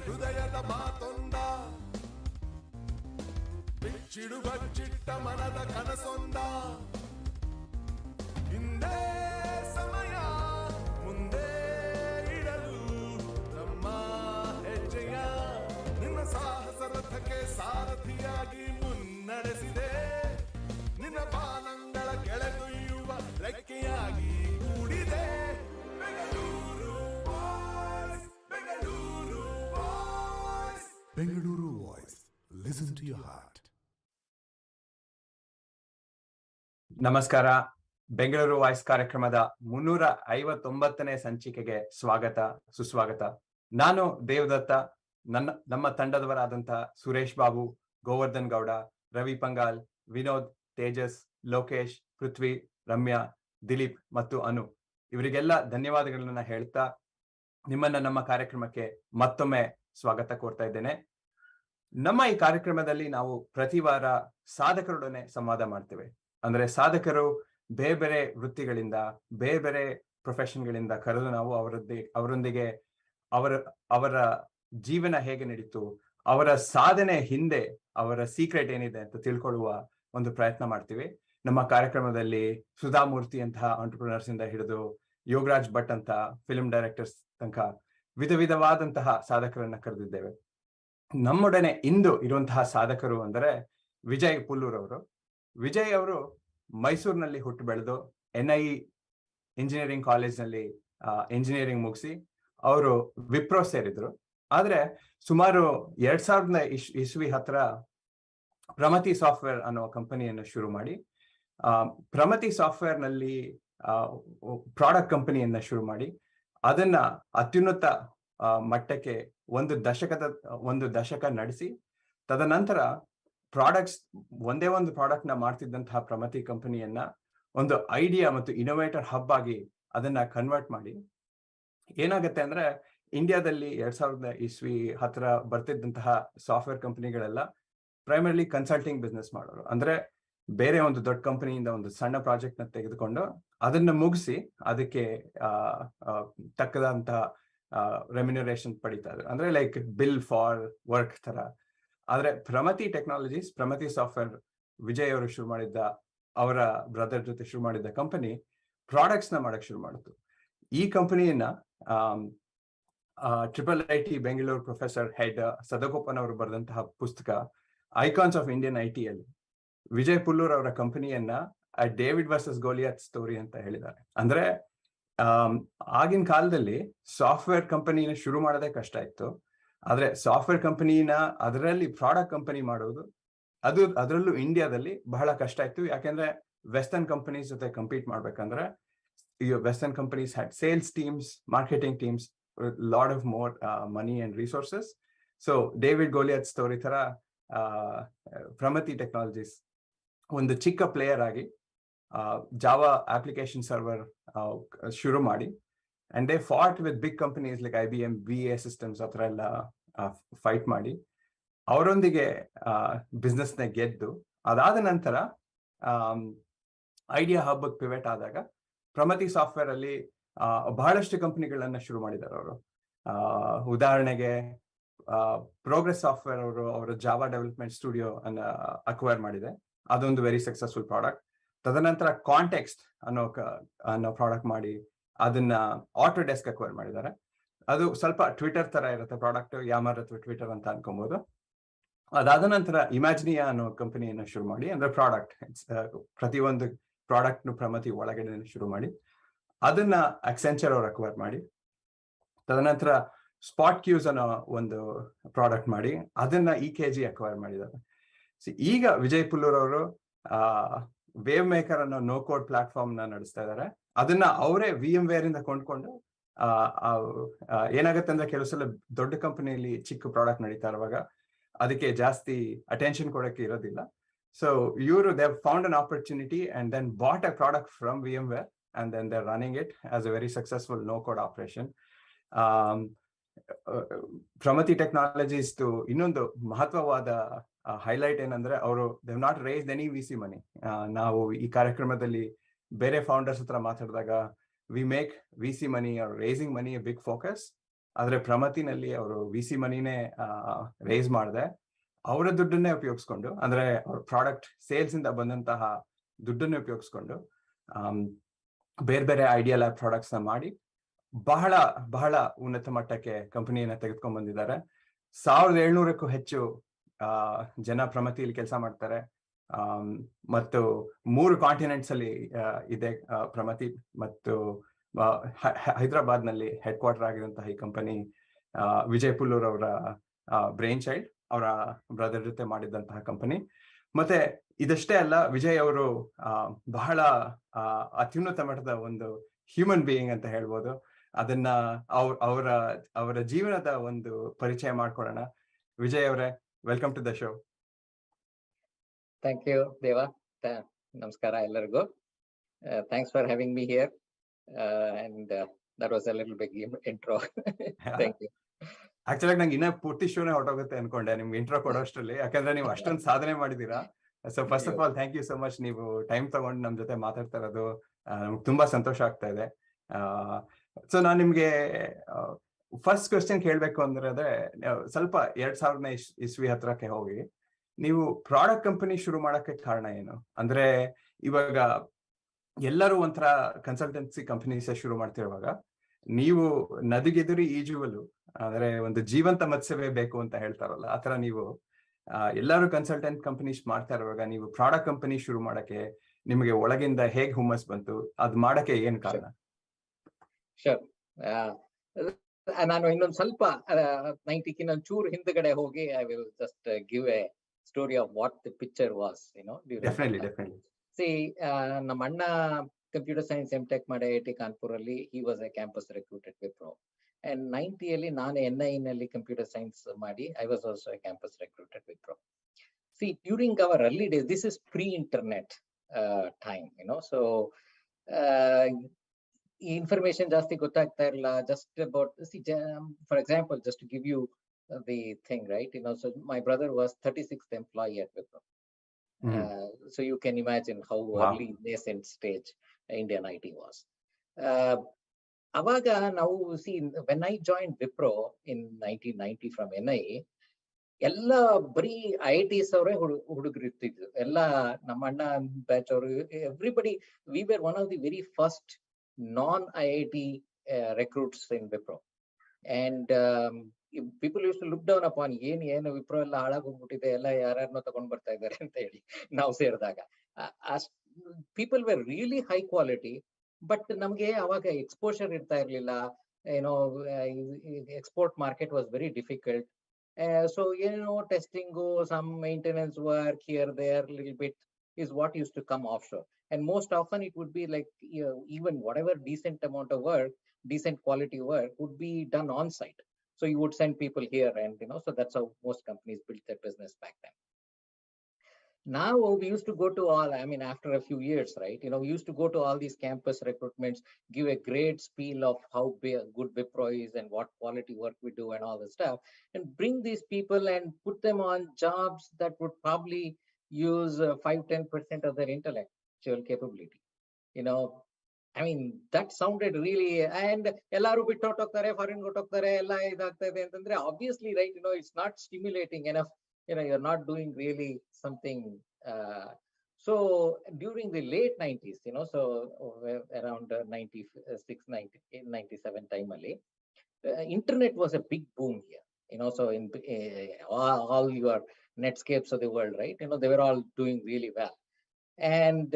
ಹೃದಯದ ಮಾತೊಂದ ಬಿಚ್ಚಿಡು ಬಚ್ಚಿಟ್ಟ ಮನದ ಕನಸೊಂದ ಹಿಂದೆ ಸಮಯ ಮುಂದೆ ಇಡಲು ನಮ್ಮ ಹೆಜ್ಜೆಯ ನಿನ್ನ ಸಾಹಸ ರಥಕ್ಕೆ ಸಾರಥಿಯಾಗಿ ಮುನ್ನಡೆಸಿದೆ ನಿನ್ನ ಬಾನಂಗಳ ಕೆಳಗೊಯ್ಯುವ ರೆಕ್ಕೆಯಾಗಿ ಕೂಡಿದೆ Bengaluru voice Bengaluru voice Bengaluru voice listen to your heart. ನಮಸ್ಕಾರ. ಬೆಂಗಳೂರು ವಾಯ್ಸ್ ಕಾರ್ಯಕ್ರಮದ 359ನೇ ಸಂಚಿಕೆಗೆ ಸ್ವಾಗತ ಸುಸ್ವಾಗತ. ನಾನು ದೇವದತ್ತ, ನಮ್ಮ ತಂಡದವರಾದಂತಹ ಸುರೇಶ್ ಬಾಬು, ಗೋವರ್ಧನ್ ಗೌಡ, ರವಿ ಪಂಗಾಲ್, ವಿನೋದ್, ತೇಜಸ್, ಲೋಕೇಶ್, ಪೃಥ್ವಿ, ರಮ್ಯಾ, ದಿಲೀಪ್ ಮತ್ತು ಅನು ಇವರಿಗೆಲ್ಲ ಧನ್ಯವಾದಗಳನ್ನ ಹೇಳ್ತಾ ನಿಮ್ಮನ್ನ ನಮ್ಮ ಕಾರ್ಯಕ್ರಮಕ್ಕೆ ಮತ್ತೊಮ್ಮೆ ಸ್ವಾಗತ ಕೋರ್ತಾ ಇದ್ದೇನೆ. ನಮ್ಮ ಈ ಕಾರ್ಯಕ್ರಮದಲ್ಲಿ ನಾವು ಪ್ರತಿ ವಾರ ಸಾಧಕರೊಡನೆ ಸಂವಾದ ಮಾಡ್ತೇವೆ. ಅಂದ್ರೆ ಸಾಧಕರು ಬೇರೆ ಬೇರೆ ವೃತ್ತಿಗಳಿಂದ, ಬೇರೆ ಬೇರೆ ಪ್ರೊಫೆಷನ್ಗಳಿಂದ ಕರೆದು ನಾವು ಅವರೊಂದಿಗೆ ಅವರ ಜೀವನ ಹೇಗೆ ನಡೀತು, ಅವರ ಸಾಧನೆ ಹಿಂದೆ ಅವರ ಸೀಕ್ರೆಟ್ ಏನಿದೆ ಅಂತ ತಿಳ್ಕೊಳ್ಳುವ ಒಂದು ಪ್ರಯತ್ನ ಮಾಡ್ತೀವಿ. ನಮ್ಮ ಕಾರ್ಯಕ್ರಮದಲ್ಲಿ ಸುಧಾಮೂರ್ತಿ ಅಂತಹ ಆಂಟರ್ಪ್ರಿನರ್ಸ್ ಇಂದ ಹಿಡಿದು ಯೋಗರಾಜ್ ಭಟ್ ಅಂತ ಫಿಲ್ಮ್ ಡೈರೆಕ್ಟರ್ಸ್ ತನಕ ವಿಧವಾದಂತಹ ಸಾಧಕರನ್ನ ಕರೆದಿದ್ದೇವೆ. ನಮ್ಮೊಡನೆ ಇಂದು ಇರುವಂತಹ ಸಾಧಕರು ಅಂದರೆ ವಿಜಯ್ ಪುಲ್ಲೂರ್ ಅವರು. ವಿಜಯ್ ಅವರು ಮೈಸೂರಿನಲ್ಲಿ ಹುಟ್ಟು ಬೆಳೆದು NIE ಇಂಜಿನಿಯರಿಂಗ್ ಕಾಲೇಜ್ನಲ್ಲಿ ಇಂಜಿನಿಯರಿಂಗ್ ಮುಗಿಸಿ ಅವರು ವಿಪ್ರೋ ಸೇರಿದ್ರು. ಆದ್ರೆ ಸುಮಾರು 2000 ಇಸ್ವಿ ಹತ್ರ ಪ್ರಮತಿ ಸಾಫ್ಟ್ವೇರ್ ಅನ್ನೋ ಕಂಪನಿಯನ್ನು ಶುರು ಮಾಡಿ ಪ್ರಮತಿ ಸಾಫ್ಟ್ವೇರ್ ನಲ್ಲಿ ಪ್ರಾಡಕ್ಟ್ ಕಂಪನಿಯನ್ನ ಶುರು ಮಾಡಿ ಅದನ್ನ ಅತ್ಯುನ್ನತ ಮಟ್ಟಕ್ಕೆ ಒಂದು ದಶಕ ನಡೆಸಿ, ತದನಂತರ ಒಂದೇ ಒಂದು ಪ್ರಾಡಕ್ಟ್ ನ ಮಾಡ್ತಿದ್ದಂತಹ ಪ್ರಮತಿ ಕಂಪನಿಯನ್ನ ಒಂದು ಐಡಿಯಾ ಮತ್ತು ಇನೋವೇಟರ್ ಹಬ್ ಆಗಿ ಅದನ್ನ ಕನ್ವರ್ಟ್ ಮಾಡಿ ಏನಾಗುತ್ತೆ ಅಂದ್ರೆ ಇಂಡಿಯಾದಲ್ಲಿ 2000 ಇಸ್ವಿ ಹತ್ರ ಬರ್ತಿದ್ದಂತಹ ಸಾಫ್ಟ್ವೇರ್ ಕಂಪನಿಗಳೆಲ್ಲ ಪ್ರೈಮರ್ಲಿ ಕನ್ಸಲ್ಟಿಂಗ್ ಬಿಸ್ನೆಸ್ ಮಾಡೋರು. ಅಂದ್ರೆ ಬೇರೆ ಒಂದು ದೊಡ್ಡ ಕಂಪನಿಯಿಂದ ಒಂದು ಸಣ್ಣ ಪ್ರಾಜೆಕ್ಟ್ ನ ತೆಗೆದುಕೊಂಡು ಅದನ್ನ ಮುಗಿಸಿ ಅದಕ್ಕೆ ತಕ್ಕದಂತಹ ರೆಮ್ಯುನರೇಷನ್ ಪಡಿತಾ ಇದ್ರು. ಅಂದ್ರೆ ಲೈಕ್ ಬಿಲ್ ಫಾರ್ ವರ್ಕ್ ತರ. ಆದ್ರೆ ಪ್ರಮತಿ ಸಾಫ್ಟ್ವೇರ್ ವಿಜಯ್ ಅವರು ಶುರು ಮಾಡಿದ್ದ, ಅವರ ಬ್ರದರ್ ಜೊತೆ ಶುರು ಮಾಡಿದ್ದ ಕಂಪನಿ ಪ್ರಾಡಕ್ಟ್ಸ್ ನ ಮಾಡಕ್ ಶುರು ಮಾಡಿತು. ಈ ಕಂಪನಿಯನ್ನ IIT Bengaluru professor head Sadagopan ಅವರು ಬರೆದಂತಹ ಪುಸ್ತಕ ಐಕಾನ್ಸ್ ಆಫ್ ಇಂಡಿಯನ್ IT ಅಲ್ಲಿ ವಿಜಯ್ ಪುಲ್ಲೂರ್ ಅವರ ಕಂಪನಿಯನ್ನ ಡೇವಿಡ್ ವರ್ಸಸ್ ಗೋಲಿಯಾತ್ ಸ್ಟೋರಿ ಅಂತ ಹೇಳಿದ್ದಾರೆ. ಅಂದ್ರೆ ಆಗಿನ ಕಾಲದಲ್ಲಿ ಸಾಫ್ಟ್ವೇರ್ ಕಂಪನಿನ ಶುರು ಮಾಡೋದೇ ಕಷ್ಟ ಇತ್ತು. ಆದ್ರೆ ಸಾಫ್ಟ್ವೇರ್ ಕಂಪನಿನ ಅದರಲ್ಲಿ ಪ್ರಾಡಕ್ಟ್ ಕಂಪನಿ ಮಾಡೋದು ಅದರಲ್ಲೂ ಇಂಡಿಯಾದಲ್ಲಿ ಬಹಳ ಕಷ್ಟ ಇತ್ತು. ಯಾಕೆಂದ್ರೆ ವೆಸ್ಟರ್ನ್ ಕಂಪನೀಸ್ ಜೊತೆ ಕಂಪೀಟ್ ಮಾಡ್ಬೇಕಂದ್ರೆ western companies had sales teams, marketing teams, lot of more money and resources. So David Goliath story ತರ ಪ್ರಮತಿ ಟೆಕ್ನಾಲಜೀಸ್ ಒಂದು ಚಿಕ್ಕ ಪ್ಲೇಯರ್ ಆಗಿ ಜಾವಾ ಅಪ್ಲಿಕೇಶನ್ ಸರ್ವರ್ ಶುರು ಮಾಡಿ and they fought with big companies like IBM, VA systems ಹತ್ರ ಎಲ್ಲ fight ಮಾಡಿ ಅವರೊಂದಿಗೆ ಬಿಸ್ನೆಸ್ ನ ಗೆದ್ದು, ಅದಾದ ನಂತರ ಐಡಿಯಾ ಹಬ್ ಪಿವೆಟ್ ಆದಾಗ ಪ್ರಮತಿ ಸಾಫ್ಟ್ವೇರ್ ಅಲ್ಲಿ ಬಹಳಷ್ಟು ಕಂಪನಿಗಳನ್ನ ಶುರು ಮಾಡಿದ್ದಾರೆ ಅವರು. ಉದಾಹರಣೆಗೆ ಪ್ರೋಗ್ರೆಸ್ ಸಾಫ್ಟ್ವೇರ್ ಅವರ ಜಾವಾ ಡೆವಲಪ್ಮೆಂಟ್ ಸ್ಟುಡಿಯೋ ಅನ್ನ ಅಕ್ವೈರ್ ಮಾಡಿದೆ. ಅದೊಂದು ವೆರಿ ಸಕ್ಸಸ್ಫುಲ್ ಪ್ರಾಡಕ್ಟ್. ತದನಂತರ ಕಾಂಟೆಕ್ಸ್ಟ್ ಅನ್ನೋ ಪ್ರಾಡಕ್ಟ್ ಮಾಡಿ ಅದನ್ನ ಆಟೋಡೆಸ್ಕ್ ಅಕ್ವೈರ್ ಮಾಡಿದ್ದಾರೆ. ಅದು ಸ್ವಲ್ಪ ಟ್ವಿಟರ್ ತರ ಇರುತ್ತೆ ಪ್ರಾಡಕ್ಟ್, ಯಾಮರ್ ಅಥವಾ ಟ್ವಿಟರ್ ಅಂತ ಅನ್ಕೊಬಹುದು. ಅದಾದ ನಂತರ ಇಮ್ಯಾಜಿನಿಯಾ ಅನ್ನೋ ಕಂಪನಿಯನ್ನ ಶುರು ಮಾಡಿ, ಅಂದ್ರೆ ಪ್ರಾಡಕ್ಟ್ ಪ್ರತಿಯೊಂದು ಪ್ರಾಡಕ್ಟ್ ಪ್ರಮತಿ ಒಳಗಡೆ ಶುರು ಮಾಡಿ ಅದನ್ನ ಅಕ್ಸೆಂಚರ್ ಅವ್ರು ಅಕ್ವೈರ್ ಮಾಡಿ, ತದನಂತರ SpotCues ಅನ್ನೋ ಒಂದು ಪ್ರಾಡಕ್ಟ್ ಮಾಡಿ ಅದನ್ನ EKG ಅಕ್ವೈರ್ ಮಾಡಿದ್ದಾರೆ. ಈಗ ವಿಜಯ್ ಪುಲ್ಲೂರ್ ಅವರು ವೇವ್ ಮೇಕರ್ ಅನ್ನೋ ನೋ ಕೋಡ್ ಪ್ಲಾಟ್ಫಾರ್ಮ್ ನ ನಡೆಸ್ತಾ ಇದ್ದಾರೆ. ಅದನ್ನ ಅವರೇ VMware ಇಂದ ಕೊಂಡ್ಕೊಂಡು ಏನಾಗುತ್ತೆ ಅಂದ್ರೆ ಕೆಲವು ಸಲ ದೊಡ್ಡ ಕಂಪನಿಯಲ್ಲಿ ಚಿಕ್ಕ ಪ್ರಾಡಕ್ಟ್ ನಡೀತಾ ಇರುವಾಗ ಅದಕ್ಕೆ ಜಾಸ್ತಿ ಅಟೆನ್ಷನ್ ಕೊಡಕ್ಕೆ ಇರೋದಿಲ್ಲ. ಸೊ ಇವರು they found an opportunity and then bought a product from VMware and then they're running it as a very successful no code operation. Pramati Technologies to ಇನ್ನೊಂದು ಮಹತ್ವವಾದ ಹೈಲೈಟ್ ಏನಂದ್ರೆ ಅವರು they have not raised any VC money. ನಾವು ಈ ಕಾರ್ಯಕ್ರಮದಲ್ಲಿ ಬೇರೆ founders ಹತ್ರ ಮಾತಾಡಿದಾಗ we make VC money or raising money a big focus, ಆದ್ರೆ ಪ್ರಮತಿನಲ್ಲಿ ಅವರು VC ಮನಿನೇ ರೇಸ್ ಮಾಡಿದೆ. ಅವರ ದುಡ್ಡನ್ನೇ ಉಪಯೋಗಿಸ್ಕೊಂಡು, ಅಂದ್ರೆ ಅವ್ರ ಪ್ರಾಡಕ್ಟ್ ಸೇಲ್ಸ್ ಇಂದ ಬಂದಂತಹ ದುಡ್ಡನ್ನೇ ಉಪಯೋಗಿಸ್ಕೊಂಡು ಬೇರೆ ಬೇರೆ ಐಡಿಯಾ ಲ್ಯಾಬ್ ಪ್ರಾಡಕ್ಟ್ಸ್ ನ ಮಾಡಿ ಬಹಳ ಬಹಳ ಉನ್ನತ ಮಟ್ಟಕ್ಕೆ ಕಂಪನಿಯನ್ನ ತೆಗೆದುಕೊಂಡ್ ಬಂದಿದ್ದಾರೆ. 1700ಕ್ಕೂ ಹೆಚ್ಚು ಜನ ಪ್ರಮತಿಯಲ್ಲಿ ಕೆಲಸ ಮಾಡ್ತಾರೆ. ಮತ್ತು 3 ಕಾಂಟಿನೆಂಟ್ಸ್ ಅಲ್ಲಿ ಇದೆ ಪ್ರಮತಿ. ಮತ್ತು ಹೈದರಾಬಾದ್ ನಲ್ಲಿ ಹೆಡ್ ಕ್ವಾರ್ಟರ್ ಆಗಿರುವಂತಹ ಈ ಕಂಪನಿ ವಿಜಯ್ ಪುಲ್ಲೂರ್ ಅವರ ಬ್ರೈನ್ ಚೈಲ್ಡ್, ಅವರ ಬ್ರದರ್ ಜೊತೆ ಮಾಡಿದಂತಹ ಕಂಪನಿ. ಮತ್ತೆ ಇದಷ್ಟೇ ಅಲ್ಲ, ವಿಜಯ್ ಅವರು ಬಹಳ ಅತ್ಯುನ್ನತ ಮಟ್ಟದ ಒಂದು ಹ್ಯೂಮನ್ ಬೀಯಿಂಗ್ ಅಂತ ಹೇಳ್ಬೋದು. ಅದನ್ನ ಅವರ ಜೀವನದ ಒಂದು ಪರಿಚಯ ಮಾಡ್ಕೊಳ್ಳೋಣ. ವಿಜಯ್ ಅವರೇ, welcome to the show. Thank you Deva. ನಮಸ್ಕಾರ ಎಲ್ಲರಿಗೂ. Thanks for having me here. And that was a little big intro. Thank you. Actually ನಂಗೆ ಇನ್ನ ಪೂರ್ತಿ ಶೋನೇ ಹೊರಟೋಗುತ್ತೆ ಅನ್ಕೊಂಡೆ ನಿಮ್ಗೆ ಇಂಟ್ರೋ ಕೊಡೋಷ್ಟರಲ್ಲಿ, ಯಾಕಂದ್ರೆ ನೀವು ಅಷ್ಟೊಂದು ಸಾಧನೆ ಮಾಡಿದೀರಾ. So first of all thank you so much. ನೀವು ಟೈಮ್ ತಗೊಂಡು ನಮ್ ಜೊತೆ ಮಾತಾಡ್ತಾ ಇರೋದು ನಮ್ಗೆ ತುಂಬಾ ಸಂತೋಷ ಆಗ್ತಾ ಇದೆ. ಸೊ ನಾನ್ ನಿಮ್ಗೆ ಫಸ್ಟ್ ಕ್ವೆಶ್ಚನ್ ಕೇಳ್ಬೇಕು ಅಂದ್ರೆ ಸ್ವಲ್ಪ 2000ನೇ ಇಸ್ವಿ ಹತ್ರಕ್ಕೆ ಹೋಗಿ, ನೀವು ಪ್ರಾಡಕ್ಟ್ ಕಂಪನಿ ಶುರು ಮಾಡಕ್ಕೆ ಕಾರಣ ಏನು? ಅಂದ್ರೆ ಇವಾಗ ಎಲ್ಲರೂ ಒಂಥರ ಕನ್ಸಲ್ಟೆನ್ಸಿ ಕಂಪನೀಸ್ ಶುರು ಮಾಡ್ತಿರುವಾಗ, ನೀವು ನದಿಗೆದುರಿ ಈಜುವಲು, ಅಂದ್ರೆ ಒಂದು ಜೀವಂತ ಮತ್ಸ್ಯವೇ ಬೇಕು ಅಂತ ಹೇಳ್ತಾರಲ್ಲ, ಆತರ ನೀವು ಎಲ್ಲರೂ ಕನ್ಸಲ್ಟೆಂಟ್ ಕಂಪನೀಸ್ ಮಾಡ್ತಾ ಇರುವಾಗ ನೀವು ಪ್ರಾಡಕ್ಟ್ ಕಂಪನಿ ಶುರು ಮಾಡಕ್ಕೆ ನಿಮಗೆ ಒಳಗಿಂದ ಹೇಗ್ ಹುಮ್ಮಸ್ ಬಂತು? ಅದ್ ಮಾಡಕ್ಕೆ ಏನ್ ಕಾರಣ? ಶೋರ್. ನಾನು ಇನ್ನೊಂದು ಸ್ವಲ್ಪ 90ಕ್ಕೆ ಚೂರು ಹಿಂದ್ಗಡೆ ಹೋಗಿ I will just give a story of what the picture was, definitely. See, ನಮ್ಮ ಅಣ್ಣ ಕಂಪ್ಯೂಟರ್ ಸೈನ್ಸ್ MTech ಮಾಡಿ IIT ಕಾನ್ಪುರ್ ಅಲ್ಲಿ, he was a campus recruited Wipro. And 90ಯಲ್ಲಿ ನಾನು NI ನಲ್ಲಿ ಕಂಪ್ಯೂಟರ್ ಸೈನ್ಸ್ ಮಾಡಿ, I was also a campus recruited Wipro. See, during our early days, this is pre internet time, so ಈ information ಜಾಸ್ತಿ ಗೊತ್ತಾಗ್ತಾ ಇರಲಿಲ್ಲ. Just about, for example, just to give you the thing, right? So my brother was 36th employee at Wipro. So you can imagine how early nascent stage Indian IT was. Avaga now, see, when I joined Wipro in 1990 from NI, ಎಲ್ಲ ಬರೀ IITs ಅವರೇ ಹುಡುಗರಿರ್ತಿದ್ರು. ಎಲ್ಲ ನಮ್ಮ ಅಣ್ಣ batch ಅವರು, everybody, we were one of the very first non-IIT recruits in Wipro. And people used to look down upon, ಏನು ವಿಪ್ರೋ ಎಲ್ಲ ಹಾಳಾಗೋಗ್ಬಿಟ್ಟಿದೆ, ಎಲ್ಲ ಯಾರನ್ನೋ ತಗೊಂಡ್ ಬರ್ತಾ ಇದ್ದಾರೆ ಅಂತ ಹೇಳಿ ನಾವು ಸೇರಿದಾಗ. People were really high quality, but ನಮ್ಗೆ ಅವಾಗ ಎಕ್ಸ್ಪೋಷರ್ ಇರ್ತಾ ಇರ್ಲಿಲ್ಲ. Export market was very difficult. So testing, some maintenance work here there little bit is what used to come offshore. And most often it would be like, even whatever decent amount of work, decent quality work would be done on site. So you would send people here, and so that's how most companies built their business back then. Now we used to go to all, after a few years, right? We used to go to all these campus recruitments, give a great spiel of how good Wipro is and what quality work we do and all this stuff, and bring these people and put them on jobs that would probably use 5-10% of their intellectual capability. That sounded really, and ellaru bittu hottogtare, foreign hottogtare, ella idagtade antandre, obviously, right? It's not stimulating enough. You're not doing really something. So during the late 90s, so around 96, 97 time ali, internet was a big boom here. So in all your Netscapes of the world, right? They were all doing really well. And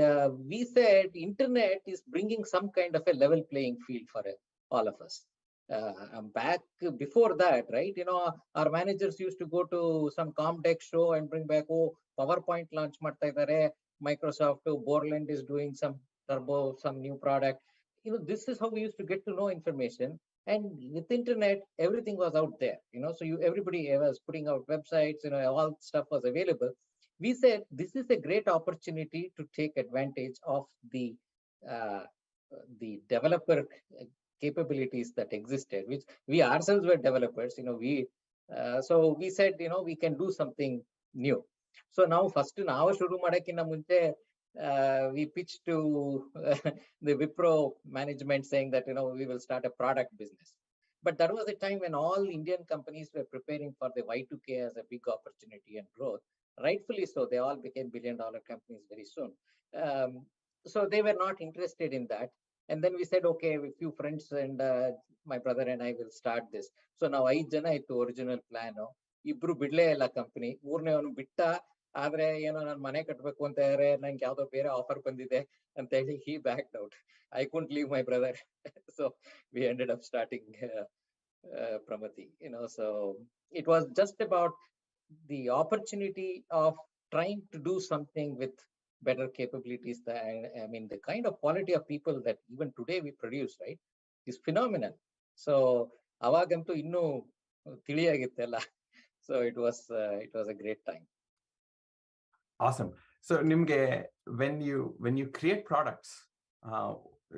we said internet is bringing some kind of a level playing field for all of us. Back before that, right? Our managers used to go to some Qontext show and bring back, PowerPoint launch ಮಾಡ್ತಾ ಇದ್ದಾರೆ, Microsoft, Borland is doing some turbo, some new product. This is how we used to get to know information. And with internet, everything was out there. So everybody was putting out websites. All stuff was available. We said this is a great opportunity to take advantage of the developer capabilities that existed, which we ourselves were developers. So we said, we can do something new. So now first ನಾವು ಶುರು ಮಾಡಕ್ಕಿಂತ ಮುಂಚೆ we pitched to the Wipro management saying that we will start a product business. But that was a time when all Indian companies were preparing for the Y2K as a big opportunity and growth. Rightfully so, they all became billion-dollar companies very soon. So they were not interested in that. And then we said, okay, a few friends and my brother and I will start this. So now 5 ಜನ ಇತ್ತು original plan. ಇಬ್ರು ಬಿಡ್ಲೇ ಇಲ್ಲ company, ಮೂರನೇ ಅವನು ಬಿಟ್ಟ. ಆದ್ರೆ ಏನೋ ನಾನು ಮನೆ ಕಟ್ಟಬೇಕು ಅಂತ ಇದ್ರೆ ನಂಗೆ ಯಾವ್ದೋ ಬೇರೆ ಆಫರ್ ಬಂದಿದೆ ಅಂತ ಹೇಳಿ he backed out. I couldn't leave my brother. So we ended up starting Pramati, so it was just about the opportunity of trying to do something with better capabilities. I mean, the kind of quality of people that even today we produce, right, is phenomenal. So avagantu innu ತಿಳಿಯಾಗಿತ್ತಲ್ಲ. So it was a great time. Awesome. So nimge when you create products,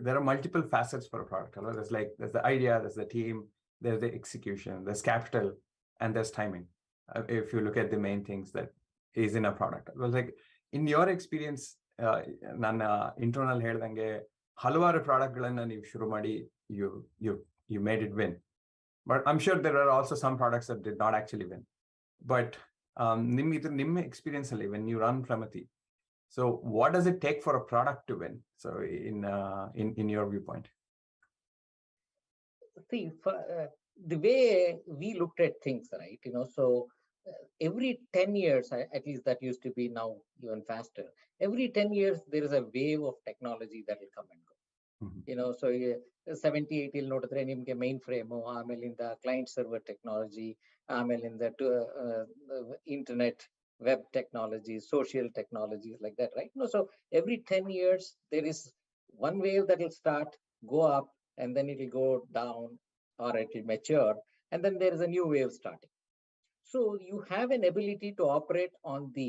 there are multiple facets for a product. There's the idea, there's the team, there's the execution, there's capital, and there's timing. If you look at the main things that is in a product. Well, like in your experience, ನನ್ನ internal ಹೇಳ್ದಂಗೆ ಹಲವಾರು ಪ್ರಾಡಕ್ಟ್ಗಳನ್ನ ನೀವು ಶುರು ಮಾಡಿ you made it win. But I'm sure there are also some products that did not actually win. But ನಿಮ್ಮ experience ಅಲ್ಲಿ when you run Pramati, so what does it take for a product to win? So in your viewpoint. See, the way we looked at things, right, so every 10 years, at least that used to be, now even faster, every 10 years there is a wave of technology that will come and go. So 70, 80 ನೋಡಿದ್ರೆ ನಿಮ್ಗೆ main frame, ಆಮೇಲಿಂದ client server technology, ಆಮೇಲಿಂದ internet web technology, social technologies like that, right? So every 10 years there is one wave that will start, go up, and then it will go down or it will mature, and then there is a new wave starting. So you have an ability to operate on the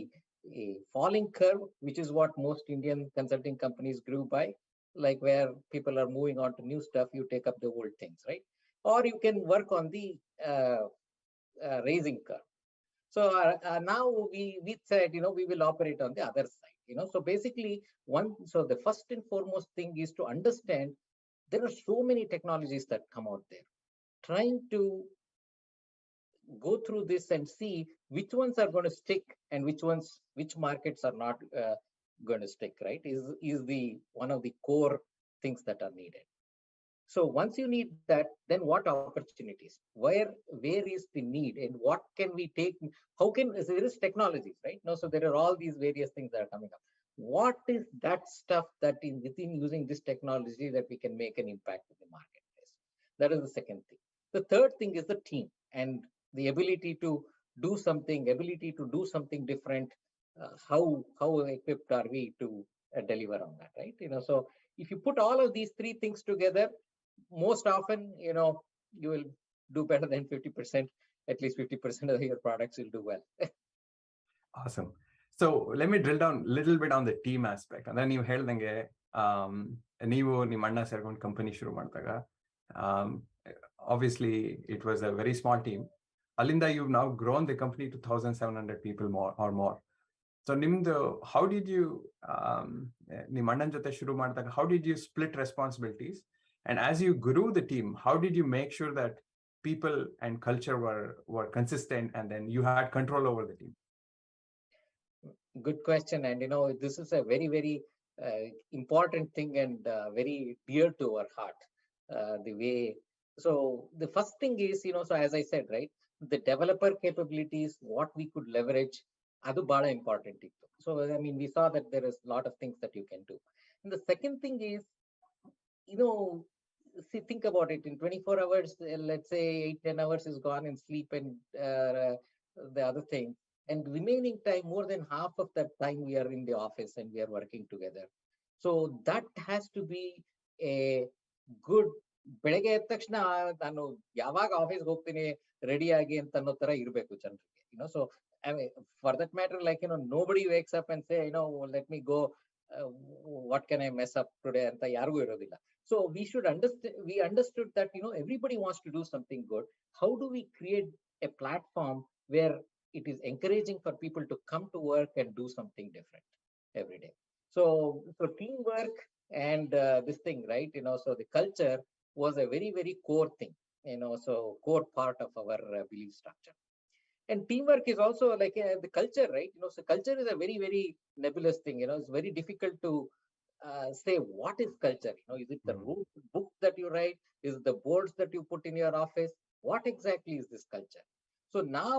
falling curve, which is what most Indian consulting companies grew by, like where people are moving on to new stuff, you take up the old things, right? Or you can work on the raising curve. So now we said, we will operate on the other side, so basically so the first and foremost thing is to understand there are so many technologies that come out there. Trying to go through this and see which ones are going to stick and which markets are not going to stick, right, is the one of the core things that are needed. So once you need that, then what opportunities, where is the need, and what can we take, there is technologies, right? So there are all these various things that are coming up. What is that stuff that is within using this technology that we can make an impact in the marketplace? That is the second thing. The third thing is the team and the ability to do something different. How equipped are we to deliver on that, right? So if you put all of these three things together, most often, you will do better than 50%. At least 50% of your products will do well. Awesome. So let me drill down a little bit on the team aspect. And then you ಹೇಳ್ದಂಗೆ ನೀವು ನಿಮ್ಮ ಅಣ್ಣ ಸೇರ್ಕೊಂಡು company ಶುರು ಮಾಡಿದಾಗ obviously it was a very small team. Alinda, you've now grown the company to 1,700 people more. So nimdu, how did you ನಿಮ್ಮ ಅಣ್ಣನ ಜೊತೆ ಶುರು ಮಾಡಿದಾಗ how did you split responsibilities? And as you grew the team, how did you make sure that people and culture were consistent, and then you had control over the team? Good question. And this is a very, very important thing and very dear to our heart. The way, so the first thing is, so as I said, right, the developer capabilities, what we could leverage, adu bada important ittu. So I mean, we saw that there is a lot of things that you can do. And the second thing is, see, think about it. In 24 hours, let's say 8-10 hours is gone in sleep and the other thing. And remaining time, more than half of that time, we are in the office and we are working together. So that has to be a good. ಬೆಳಗ್ಗೆ ಎದ್ದ ತಕ್ಷಣ ನಾನು ಯಾವಾಗ ಆಫೀಸ್ಗೆ ಹೋಗ್ತೀನಿ ready ಆಗಿ ಅಂತ ಅನ್ನೋ ತರ ಇರ್ಬೇಕು ಜನರಿಗೆ. So I mean, for that matter, like, nobody wakes up and say, let me go, what can I mess up today ಅಂತ ಯಾರಿಗೂ ಇರೋದಿಲ್ಲ. So we understood that, everybody wants to do something good. How do we create a platform where it is encouraging for people to come to work and do something different every day? So teamwork and this thing, right? So the culture was a very, very core thing. so core part of our belief structure. And teamwork is also like the culture, right? So culture is a very, very nebulous thing. It's very difficult to say what is culture. Is it the book that you write? Is it the boards that you put in your office? What exactly is this culture? So now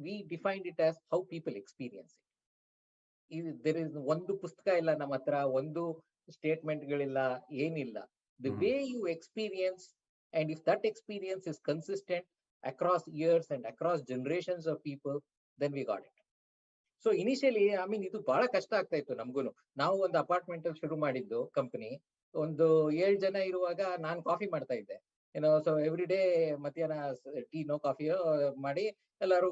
we defined it as how people experience it. There is ಒಂದು ಪುಸ್ತಕ ಇಲ್ಲ ನಮ್ಮ ಹತ್ರ, ಒಂದು ಸ್ಟೇಟ್ಮೆಂಟ್ಗಳಿಲ್ಲ, ಏನಿಲ್ಲ. The way you experience, and if that experience is consistent across years and across generations of people, then we got it. So initially, ಇದು ಬಹಳ ಕಷ್ಟ ಆಗ್ತಾ ಇತ್ತು ನಮ್ಗೂನು. ನಾವು ಒಂದು ಅಪಾರ್ಟ್ಮೆಂಟ್ ಅಲ್ಲಿ ಶುರು ಮಾಡಿದ್ದು ಕಂಪನಿ. ಒಂದು 7 ಜನ ಇರುವಾಗ ನಾನು ಕಾಫಿ ಮಾಡ್ತಾ ಇದ್ದೆ. ಸೊ ಎವ್ರಿ ಡೇ ಮಧ್ಯಾಹ್ನ ಟೀನೋ ಕಾಫಿಯೋ ಮಾಡಿ ಎಲ್ಲರೂ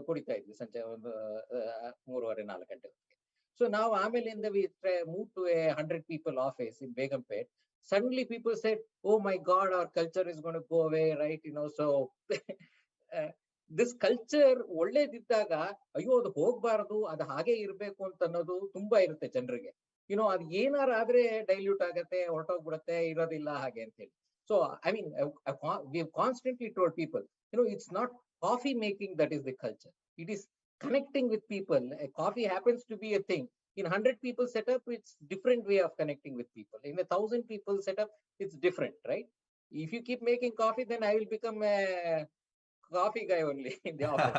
ಕುಡಿತಾ ಇದ್ವಿ ಸಂಜೆ ಒಂದು 3:30-4 ಗಂಟೆ. ಸೊ ನಾವು ಆಮೇಲಿಂದ we moved to a 100 people office in Begumpet. Suddenly people said, oh my God, our culture is going to go away, right? So this culture ಒಳ್ಳೇದಿದ್ದಾಗ ಅಯ್ಯೋ ಅದು ಹೋಗ್ಬಾರದು, ಅದು ಹಾಗೆ ಇರ್ಬೇಕು ಅಂತ ಅನ್ನೋದು ತುಂಬಾ ಇರುತ್ತೆ ಜನರಿಗೆ. ಅದು ಏನಾರ ಆದ್ರೆ ಡೈಲ್ಯೂಟ್ ಆಗತ್ತೆ, ಹೊರಟೋಗ್ಬಿಡತ್ತೆ, ಇರೋದಿಲ್ಲ ಹಾಗೆ ಅಂತ ಹೇಳಿ. So we have constantly told people, it's not coffee making that is the culture. It is connecting with people. Coffee happens to be a thing. In 100 people setup, it's different way of connecting with people. In 1,000 people setup, it's different, right? If you keep making coffee, then I will become a coffee guy only in the office.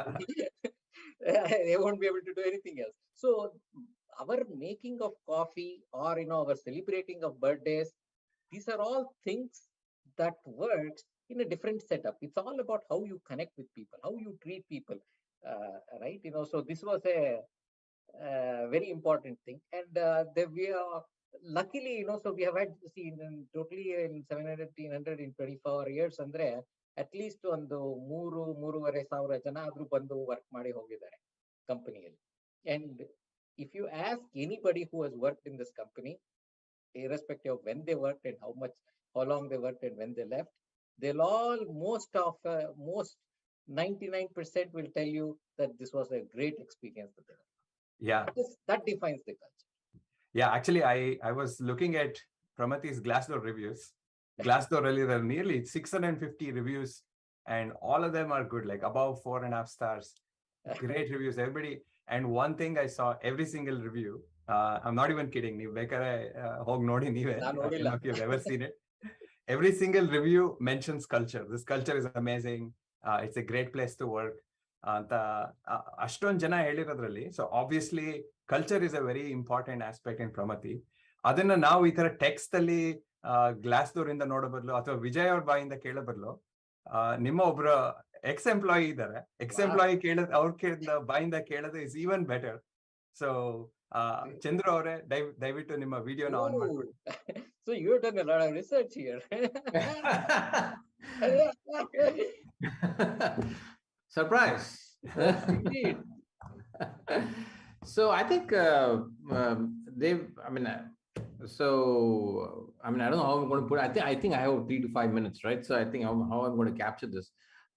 They won't be able to do anything else. So our making of coffee, or our celebrating of birthdays, these are all things that works in a different setup. It's all about how you connect with people, how you treat people, right? So this was a very important thing. And we are luckily, so we have had seen totally in 700 in 24 years andre at least ಒಂದು 3-3.5 ಸಾವಿರ ಜನ ಆದ್ರೂ ಬಂದು work ಮಾಡಿ ಹೋಗಿದ್ದಾರೆ ಕಂಪನಿಯಲ್ಲಿ. And if you ask anybody who has worked in this company, irrespective of when they worked and how long they worked and when they left, they'll all most 99% will tell you that this was a great experience for them. Yeah, that defines the culture. Yeah, actually I was looking at Pramati's Glassdoor reviews. Glassdoor really, there are nearly 650 reviews and all of them are good, like above 4.5 stars. Great reviews, everybody. And one thing I saw, every single review, I'm not even kidding, ನೀವು ಬೇಕಾದ್ರೆ ಹೋಗಿ ನೋಡಿ ನೀವೇ, if you've ever seen it, every single review mentions culture. This culture is amazing, it's a great place to work ಅಂತ ಅಷ್ಟೊಂದು ಜನ ಹೇಳಿರೋದ್ರಲ್ಲಿ. So obviously culture is a very important aspect in Pramati. ಅದನ್ನ ನಾವು ಈ ತರ ಟೆಕ್ಸ್ಟ್ ಅಲ್ಲಿ ಗ್ಲಾಸ್ಡೋರ್ ಇಂದ ನೋಡೋ ಬದಲು ಅಥವಾ ವಿಜಯ್ ಅವ್ರ ಬಾಯಿಂದ ಕೇಳೋ ಬದಲು ನಿಮ್ಮ ಒಬ್ರು ಎಕ್ಸ್ ಎಂಪ್ಲಾಯಿ ಇದ್ದಾರೆ, ಎಕ್ಸ್ ಎಂಪ್ಲಾಯಿ ಅವ್ರ ಬಾಯಿಂದ ಕೇಳೋದು is even better. So Chandru ಅವರೇ, ದಯವಿಟ್ಟು ನಿಮ್ಮ ವಿಡಿಯೋನ ಆನ್ ಮಾಡ್ಬಿಡಿ. So you have done a lot of research here. Surprise. Indeed. So I think I don't know how I'm going to put it. I think I have 3 to 5 minutes, right? So I think how I'm going to capture this.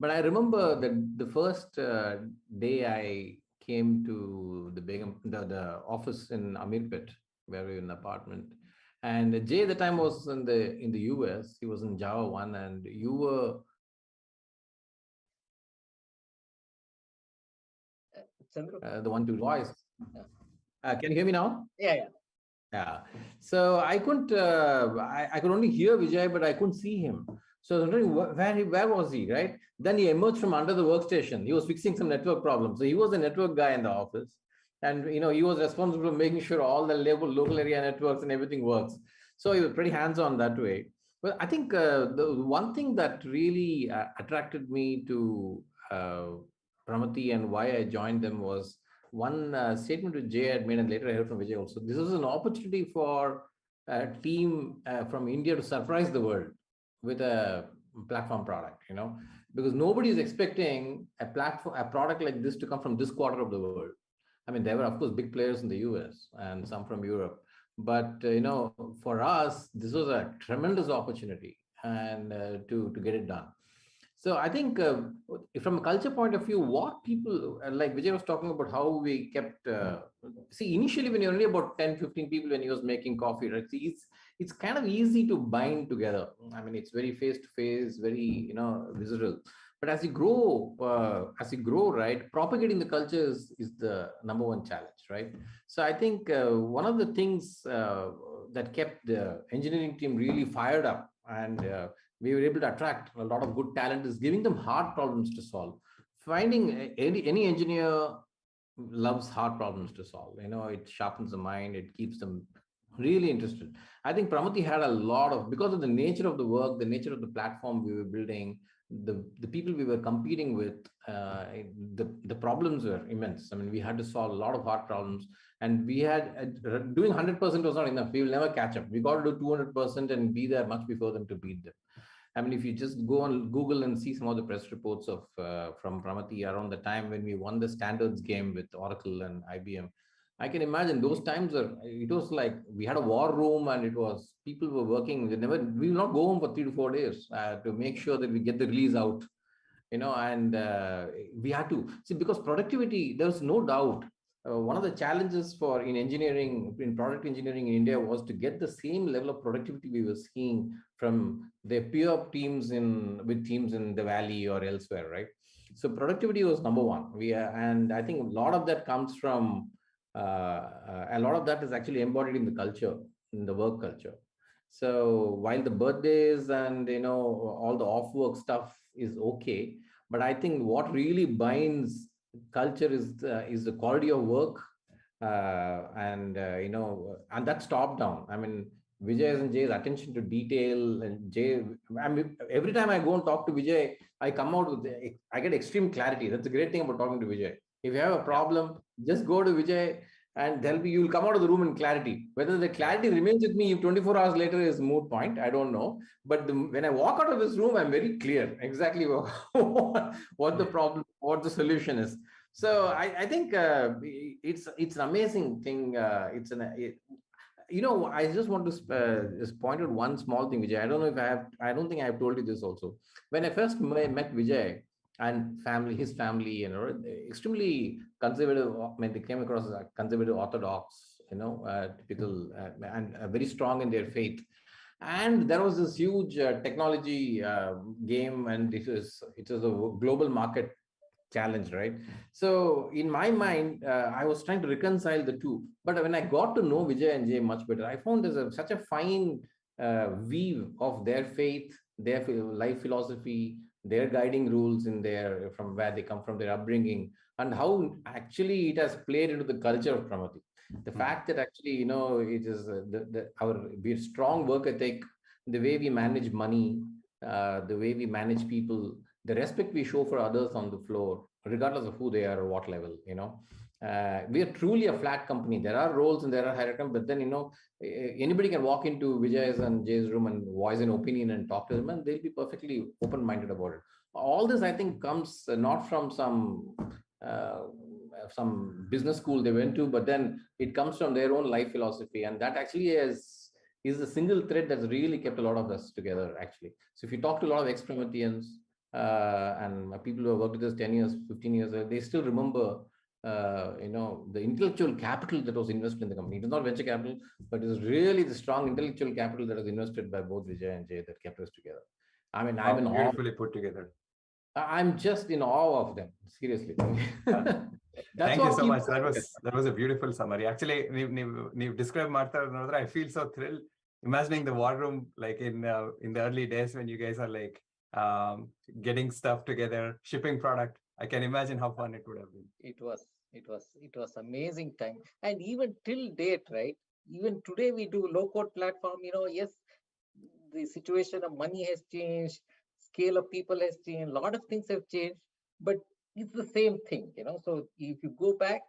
But I remember that the first day I came to the office in Amirpet, where we were in an apartment. And Jay at the time was in the US. He was in Java 1, and you were the one to voice. Can you hear me now? Yeah. So I couldn't. I could only hear Vijay, but I couldn't see him. So I was wondering where was he, right? Then he emerged from under the workstation. He was fixing some network problems. So he was the network guy in the office, and he was responsible for making sure all the local area networks and everything works. So he was pretty hands-on that way. But I think the one thing that really attracted me to Pramati and why I joined them was one statement which Jay had made, and later I heard from Vijay also. This was an opportunity for a team from India to surprise the world with a platform product, because nobody is expecting a product like this to come from this quarter of the world. I mean, there were, of course, big players in the US and some from Europe. But, for us, this was a tremendous opportunity and to get it done. So I think from a culture point of view, what people, like Vijay was talking about how we kept, see, initially when you're only about 10, 15 people when he was making coffee, right? See, it's kind of easy to bind together. I mean, it's very face-to-face, very, visceral. But as you grow, right, propagating the culture is the number one challenge, right? So I think one of the things that kept the engineering team really fired up and we were able to attract a lot of good talent is giving them hard problems to solve. Finding any engineer loves hard problems to solve. It sharpens the mind, it keeps them really interested. I think Pramati had a lot of, because of the nature of the work, the nature of the platform we were building, the people we were competing with, the problems were immense. I mean, we had to solve a lot of hard problems, and we had doing 100% was not enough. We will never catch up. We got to do 200% and be there much before them to beat them. I mean, if you just go on Google and see some of the press reports of from Pramati around the time when we won the standards game with Oracle and IBM, I can imagine those times it was like we had a war room and it was people were working. We will not go home for 3 to 4 days to make sure that we get the release out, and we had to see, because productivity, there's no doubt. One of the challenges in product engineering in India was to get the same level of productivity we were seeing from their peer teams with teams in the valley or elsewhere, right? So productivity was number one. And I think a lot of that comes from a lot of that is actually embodied in the culture, in the work culture. So while the birthdays and all the off work stuff is okay, but I think what really binds culture is the quality of work, and that's top down. I mean, Vijay's and Jay's attention to detail, and Jay, I mean, every time I go and talk to Vijay, I come out with I get extreme clarity. That's the great thing about talking to Vijay. If you have a problem, just go to Vijay and you'll come out of the room in clarity. Whether the clarity remains with me 24 hours later is moot point, I don't know. But when I walk out of this room, I'm very clear exactly what the problem, what the solution is. So I think it's an amazing thing. I just want to just point out one small thing, Vijay. I don't think I have told you this also. When I first met Vijay and his family, extremely conservative. I mean, they came across as conservative orthodox, typical, and very strong in their faith. And there was this huge technology game, and it was a global market challenge, right? So in my mind, I was trying to reconcile the two. But when I got to know Vijay and Jay much better, I found there's such a fine weave of their faith, their life philosophy, their guiding rules from where they come from, their upbringing, and how actually it has played into the culture of Pramati. The fact that actually, it is our strong work ethic, the way we manage money, the way we manage people, the respect we show for others on the floor, regardless of who they are or what level, we are truly a flat company. There are roles and there are hierarchies, but then, anybody can walk into Vijay's and Jay's room and voice an opinion and talk to them, and they'll be perfectly open-minded about it. All this, I think, comes not from some business school they went to, but then it comes from their own life philosophy. And that actually is the single thread that's really kept a lot of us together, actually. So if you talk to a lot of ex-Pramatians and people who have worked with us 10 years, 15 years, they still remember the intellectual capital that was invested in the company. It is not venture capital, but it is really the strong intellectual capital that was invested by both Vijay and Jay that kept us together. I mean, I'm in awe. Beautifully put together. I'm just in awe of them, seriously. Thank you so much. That was a beautiful summary. Actually, you describe Martha, I feel so thrilled imagining the war room, like in the early days when you guys are like getting stuff together, shipping product. I can imagine how fun it would have been. It was amazing time. And even till date, right? Even today we do low-code platform, yes, the situation of money has changed, scale of people has changed, a lot of things have changed, but it's the same thing, So if you go back,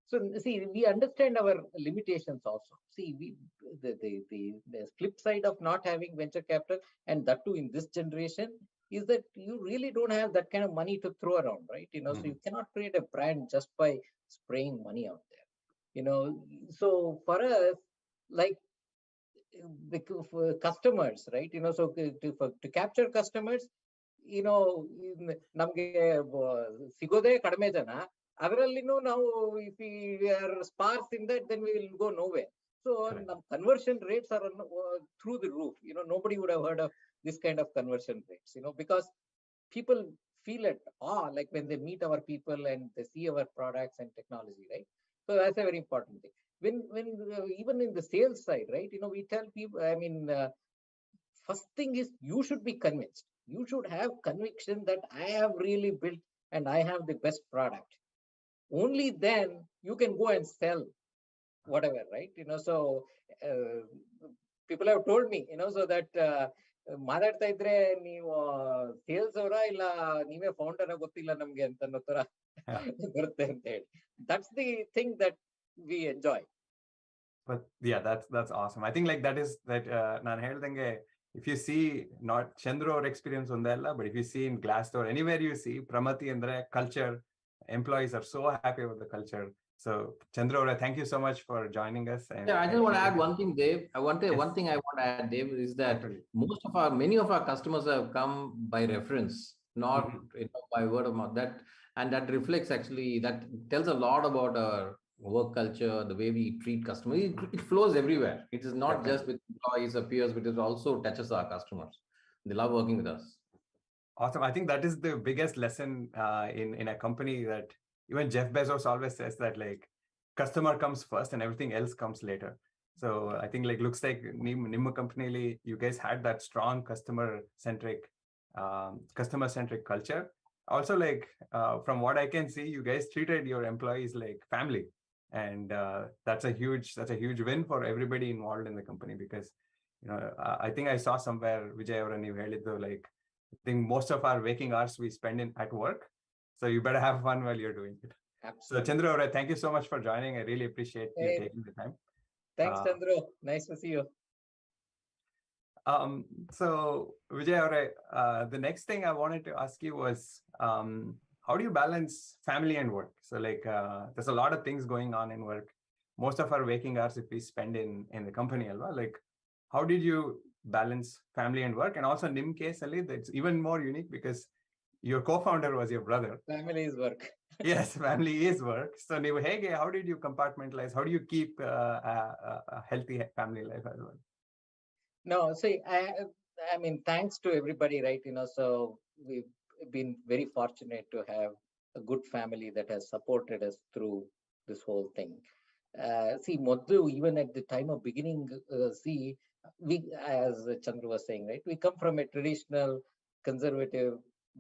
so see, we understand our limitations also. See, the flip side of not having venture capital, and that too in this generation, is that you really don't have that kind of money to throw around, right? So you cannot create a brand just by spraying money out there. So for us, like, for customers, right? So to capture customers, ನಮ್ಗೆ ಸಿಗೋದೇ ಕಡಿಮೆ ಜನ. ಅದರಲ್ಲಿನೂ ನಾವು if we are sparse in that, then we will go nowhere. So conversion rates are through the roof. Nobody would have heard of this kind of conversion rates, because people feel it like when they meet our people and they see our products and technology, right? So that's a very important thing. When even in the sales side, right? We tell people, first thing is you should be convinced. You should have conviction that I have really built and I have the best product. Only then you can go and sell whatever, right? So people have told me, so that ಮಾತಾಡ್ತಾ ಇದ್ರೆ ನೀವು sales ಅವರ ಇಲ್ಲ ನೀವೇ founder ಗೊತ್ತಿಲ್ಲ ನಮ್ಗೆ ಅಂತ ಅನ್ನೋ ತರ ಬರುತ್ತೆ ಅಂತ ಹೇಳಿ. That's the thing that we enjoy. But yeah, that's awesome. I think like that is that ನಾನು ಹೇಳ್ದಂಗೆ, if you see not Chandru our experience on that, but if you see in Glassdoor, anywhere you see Pramati andre culture, employees are so happy with the culture. So Chandru, thank you so much for joining us. And I just want to add one thing, Dave. One thing I want to add, Dave, is that many of our customers have come by reference, not by word of mouth. That reflects, actually, that tells a lot about our work culture, the way we treat customers. It flows everywhere. It is not just with employees or peers, but it also touches our customers. They love working with us. Awesome. I think that is the biggest lesson in a company, that even Jeff Bezos always says that like customer comes first and everything else comes later. So I think like looks like Nimma company, you guys had that strong customer centric culture. Also, like from what I can see, you guys treated your employees like family, and that's a huge win for everybody involved in the company, because I think I saw somewhere, Vijay avara ನೀವು ಹೇಳಿದ್ದು, like I think most of our waking hours we spend at work, so you better have fun while you're doing it. Absolutely. So Chandru avare, thank you so much for joining. I really appreciate you taking the time. Thanks, Chandru. Nice to see you. So Vijay avare, the next thing I wanted to ask you was, how do you balance family and work? So like there's a lot of things going on in work. Most of our waking hours if we spend in the company, alva, like how did you balance family and work? And also in Nim case ali, that's even more unique because your co-founder was your brother. Family is work. Yes, family is work. So ನೀವು ಹೇಗೆ, how did you compartmentalize? How do you keep a healthy family life as well? No, see, I mean, thanks to everybody, right? So we've been very fortunate to have a good family that has supported us through this whole thing. See, Modlu, even at the time of beginning, we, as Chandru was saying, right, we come from a traditional conservative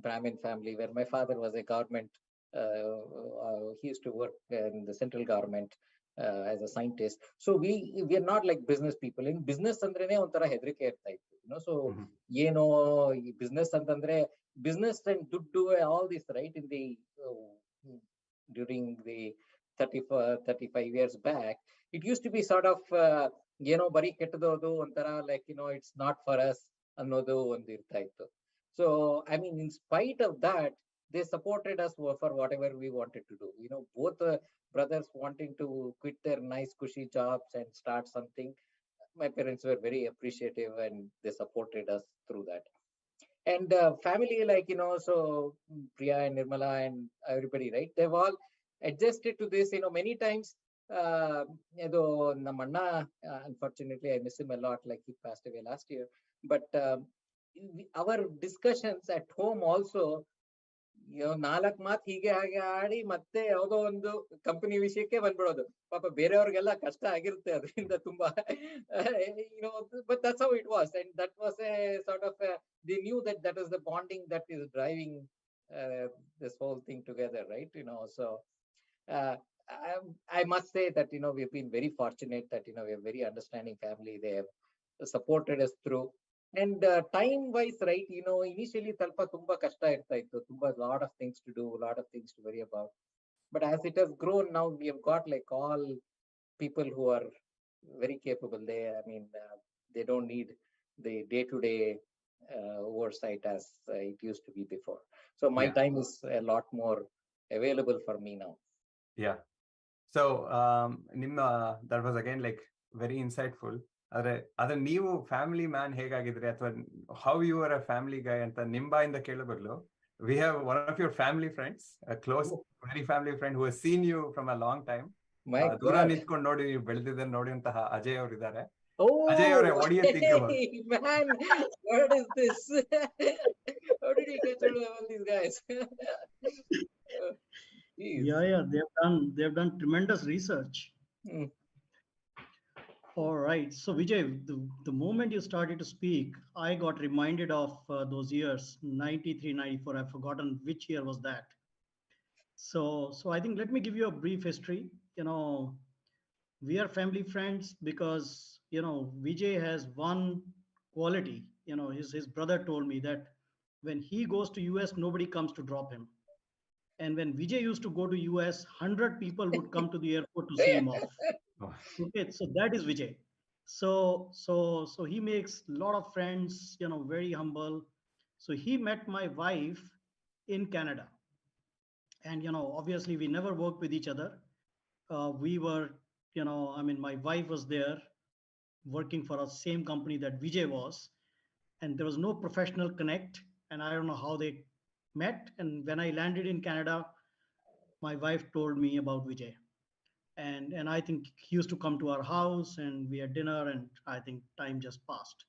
Brahmin family where my father was a government, he used to work in the central government as a scientist. So we are not like business people. In business andrene ontara hedrike irta ittu, so eno business antandre business and duddu all this, right? In the during the 35 years back, it used to be sort of bari kettadu ontara, like it's not for us annodu ondu irta ittu. So I mean, in spite of that, they supported us for whatever we wanted to do. Both brothers wanting to quit their nice cushy jobs and start something. My parents were very appreciative and they supported us through that. And family, like so Priya and Nirmala and everybody, right, they've all adjusted to this. Many times namanna, unfortunately I miss him a lot, like he passed away last year, but our discussions at home also, ನಾಲ್ಕು ಮಾತು ಹೀಗೆ ಹಾಗೆ ಆಡಿ ಮತ್ತೆ ಯಾವುದೋ ಒಂದು company ವಿಷಯಕ್ಕೆ ಬಂದ್ಬಿಡೋದು. ಪಾಪ ಬೇರೆಯವ್ರಿಗೆಲ್ಲ ಕಷ್ಟ ಆಗಿರುತ್ತೆ ಅದರಿಂದ ತುಂಬಾ. But that's how it was, and that was a sort of they knew that is the bonding that is driving this whole thing together, right? So I must say that we've been very fortunate that we have very understanding family. They have supported us through. And time wise, right, initially talpa tumba kashta irta ittu, tumba lot of things to do, lot of things to worry about. But as it has grown, now we have got like all people who are very capable. They don't need the day-to-day oversight as it used to be before. So my time is a lot more available for me now. Yeah. So that was again like very insightful. ಆದ್ರೆ ನೀವು family man ಹೇಗಾಗಿದ್ರಿ ಅಥವಾ how you are a family guy ಅಂತ ನಿಮ್ ಬಾಯಿಂದ ಕೇಳೋ ಬದಲು we have one of your family friends, a close, very family friend who has seen you from a long time. ದೂರ ನಿಂತ್ಕೊಂಡು ನೋಡಿ ನೀವು ಬೆಳೆದಿದ್ದನ್ನು ನೋಡಿದಂತಹ ಅಜಯ್ ಅವರು ಇದ್ದಾರೆ. ಅಜಯ್ ಅವರೇ, what do you think about it? Man, what is this? How did you get hold of all these guys? Yeah, they've done tremendous research. All right. So Vijay, the moment you started to speak, I got reminded of those years, 93, 94. I've forgotten which year was that. So I think let me give you a brief history. We are family friends because, Vijay has one quality. His brother told me that when he goes to US, nobody comes to drop him. And when Vijay used to go to US, 100 people would come to the airport to see him off. Okay, so that is Vijay. So he makes a lot of friends, very humble. So he met my wife in Canada. And, obviously we never worked with each other. We were, my wife was there working for the same company that Vijay was. And there was no professional connect. And I don't know how they met. And when I landed in Canada, my wife told me about Vijay. And I think he used to come to our house and we had dinner, and I think time just passed.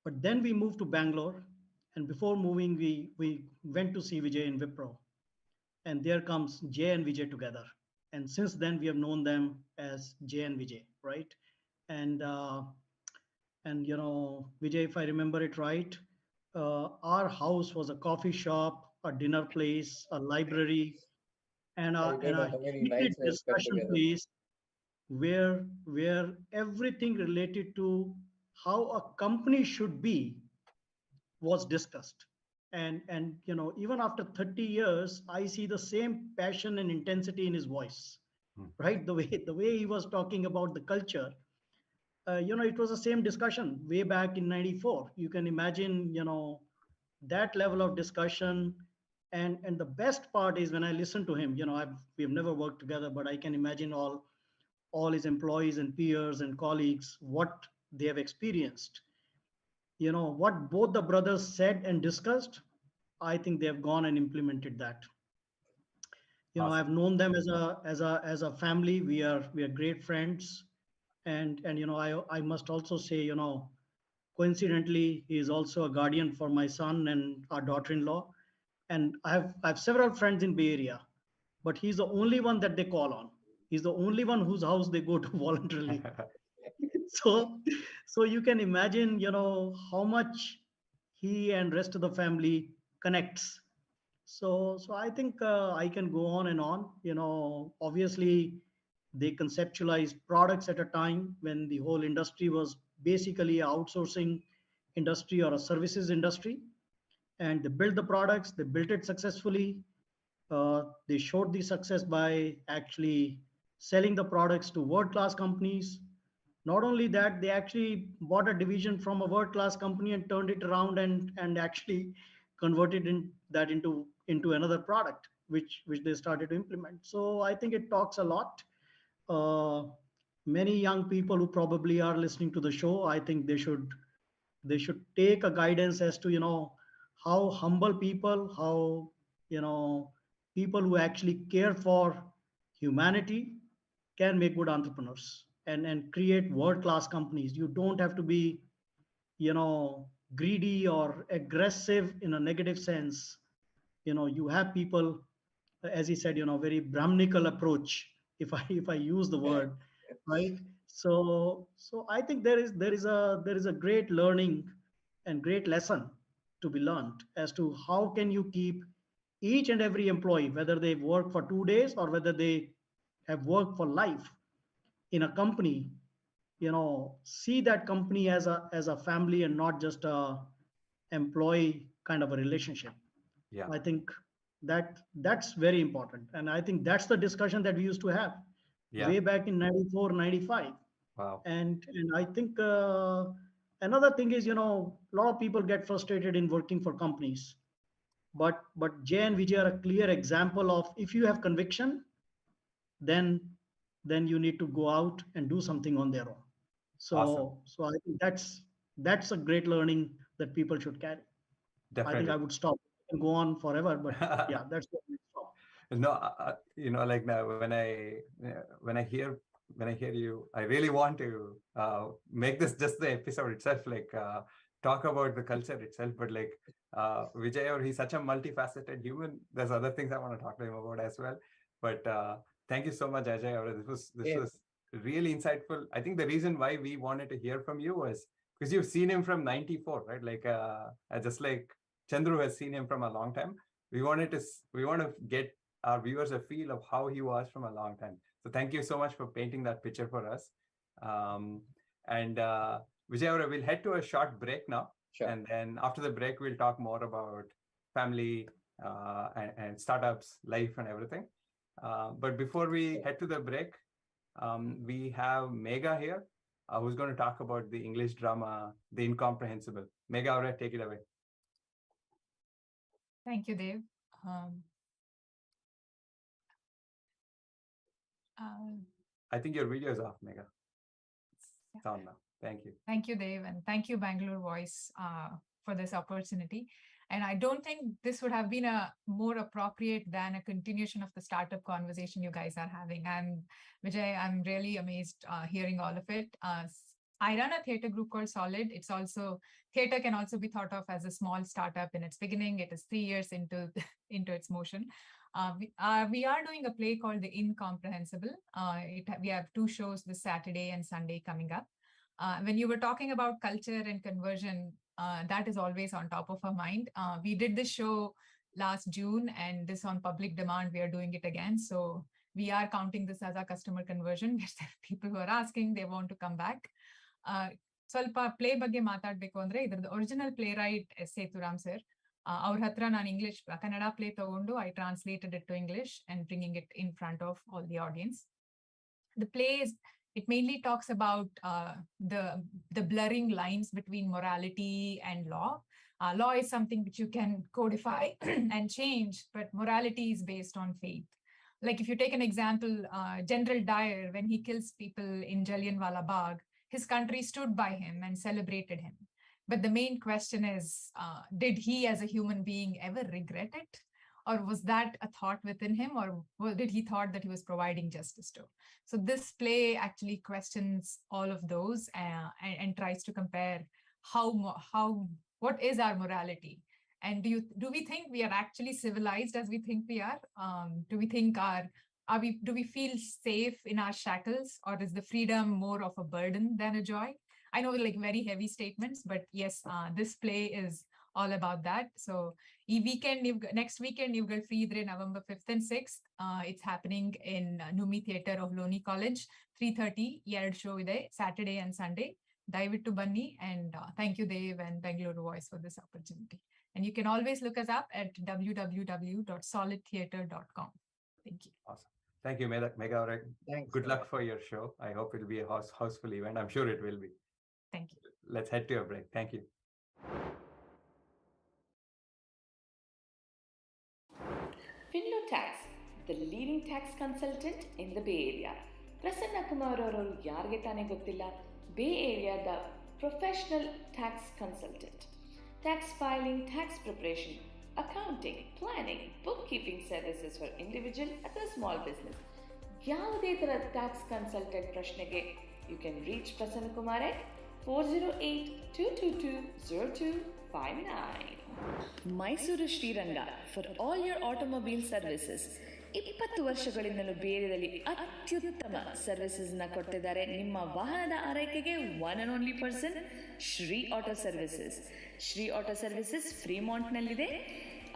But then we moved to Bangalore, and before moving, we went to see Vijay in Wipro. And there comes Jay and Vijay together. And since then we have known them as Jay and Vijay, right? And Vijay, if I remember it right, our house was a coffee shop, a dinner place, a library, and a heated discussion place where everything related to how a company should be was discussed. And even after 30 years, I see the same passion and intensity in his voice, right? The way he was talking about the culture, it was the same discussion way back in 94. You can imagine, that level of discussion. And the best part is when I listen to him, we've never worked together, but I can imagine all his employees and peers and colleagues, what they have experienced. What both the brothers said and discussed, I think they have gone and implemented that. Awesome. I've known them as a family. We are great friends. And I must also say, coincidentally, he is also a guardian for my son and our daughter-in-law. And I have several friends in Bay Area, but he's the only one that they call on. He's the only one whose house they go to voluntarily. So you can imagine, how much he and rest of the family connects. So I think I can go on and on. Obviously they conceptualized products at a time when the whole industry was basically an outsourcing industry or a services industry. And they built the products, they built it successfully. They showed the success by actually selling the products to world-class companies. Not only that, they actually bought a division from a world-class company and turned it around and actually converted that into another product, which they started to implement. So I think it talks a lot. Many young people who probably are listening to the show, I think they should take a guidance as to, how humble people, how, people who actually care for humanity can make good entrepreneurs and create world-class companies. You don't have to be, greedy or aggressive in a negative sense. You have people, as he said, very Brahminical approach, if I use the word, right? So I think there is a great learning and great lesson to be learned as to how can you keep each and every employee, whether they work for 2 days or whether they have worked for life in a company, see that company as a family and not just a employee kind of a relationship. Yeah, I think that's very important. And I think that's the discussion that we used to have way back in 94, 95. Wow. And I think another thing is, a lot of people get frustrated in working for companies, but Jay and Vijay are a clear example of, if you have conviction, then you need to go out and do something on their own. So, Awesome. so I think that's a great learning that people should carry. I think Definitely. I would stop. I can go on forever, but yeah, that's what I stop. No, like now when I hear you, I really want to make this just the episode itself, like talk about the culture itself. But like Vijay, or he's such a multifaceted human. There's other things I want to talk to him about as well. But thank you so much, Ajay. This was really insightful. I think the reason why we wanted to hear from you was because you've seen him from '94, right? Like just like Chandru has seen him from a long time. We want to get our viewers a feel of how he was from a long time. So thank you so much for painting that picture for us. And Vijay, we'll head to a short break now. Sure. And then after the break, we'll talk more about family and startups, life and everything. But before we head to the break, we have Megha here, who's going to talk about the English drama, The Incomprehensible. Megha, take it away. Thank you, Dave. I think your video is off, Megha. It's on now. Thank you. Thank you, Dave. And thank you, Bengaluruvoice, for this opportunity. And I don't think this would have been a more appropriate than a continuation of the startup conversation you guys are having. And Vijay, I'm really amazed hearing all of it. I run a theater group called Solid. It's also, theater can also be thought of as a small startup in its beginning. It is 3 years into its motion. We are doing a play called The Incomprehensible. We have 2 shows this Saturday and Sunday coming up. When you were talking about culture and conversion, that is always on top of our mind. We did this show last June, and this on public demand, we are doing it again. So we are counting this as a customer conversion. There are people who are asking, they want to come back. ಸ್ವಲ್ಪ play ಬಗ್ಗೆ ಮಾತಾಡ್ಬೇಕು ಅಂದ್ರೆ ಇದ್ರದ್ದು original play right Sethuram sir ಅವ್ರ ಹತ್ರ ನಾನು English Kannada play ತಗೊಂಡು I translated it to English and bringing it in front of all the audience. The play it mainly talks about the blurring lines between morality and law. Law is something which you can codify and change, but morality is based on faith. Like if you take an example, General Dyer, when he kills people in Jallianwala Bagh, his country stood by him and celebrated him. But the main question is, did he as a human being ever regret it? Or was that a thought within him? Or did he thought that he was providing justice to? So this play actually questions all of those and tries to compare what is our morality? And do we think we are actually civilized as we think we are? Do we think do we feel safe in our shackles, or is the freedom more of a burden than a joy? I know like very heavy statements, but yes, this play is all about that. So next weekend, you've got free November 5th and 6th. It's happening in Numi Theatre of Loni College, 3:30, Yard show ide, Saturday and Sunday. David to Bunny, and thank you, Dave and Bengaluruvoice, for this opportunity. And you can always look us up at www.solidtheatre.com. Thank you. Awesome. Thank you, Megha. Thanks. Good luck for your show. I hope it'll be a houseful event. I'm sure it will be. Thank you. Let's head to a break. Thank you. Tax, the leading tax consultant in the Bay Area. Prasanna Kumar ಅವರು ಯಾರಿಗೆ ತಾನೇ ಗೊತ್ತಿಲ್ಲ, Bay Area the professional tax consultant. Tax filing, tax preparation, accounting, planning, bookkeeping services for individual ಅಥವಾ small business. ಯಾವುದೇ ಥರ tax consultant ಪ್ರಶ್ನೆಗೆ you can reach Prasanna Kumar at 408-222-0259. Mysuru Sriranga for all your automobile services. 20 ವರ್ಷಗಳಿಂದಲೂ ಬೇರೆಯಲ್ಲಿ ಅತ್ಯುತ್ತಮ ಸರ್ವಿಸಸ್ನ ಕೊಡ್ತಿದ್ದಾರೆ. ನಿಮ್ಮ ವಾಹನದ ಆರೈಕೆಗೆ one and only person Shri auto services. Shri auto services ಫ್ರೀಮಾಂಟ್ನಲ್ಲಿದೆ.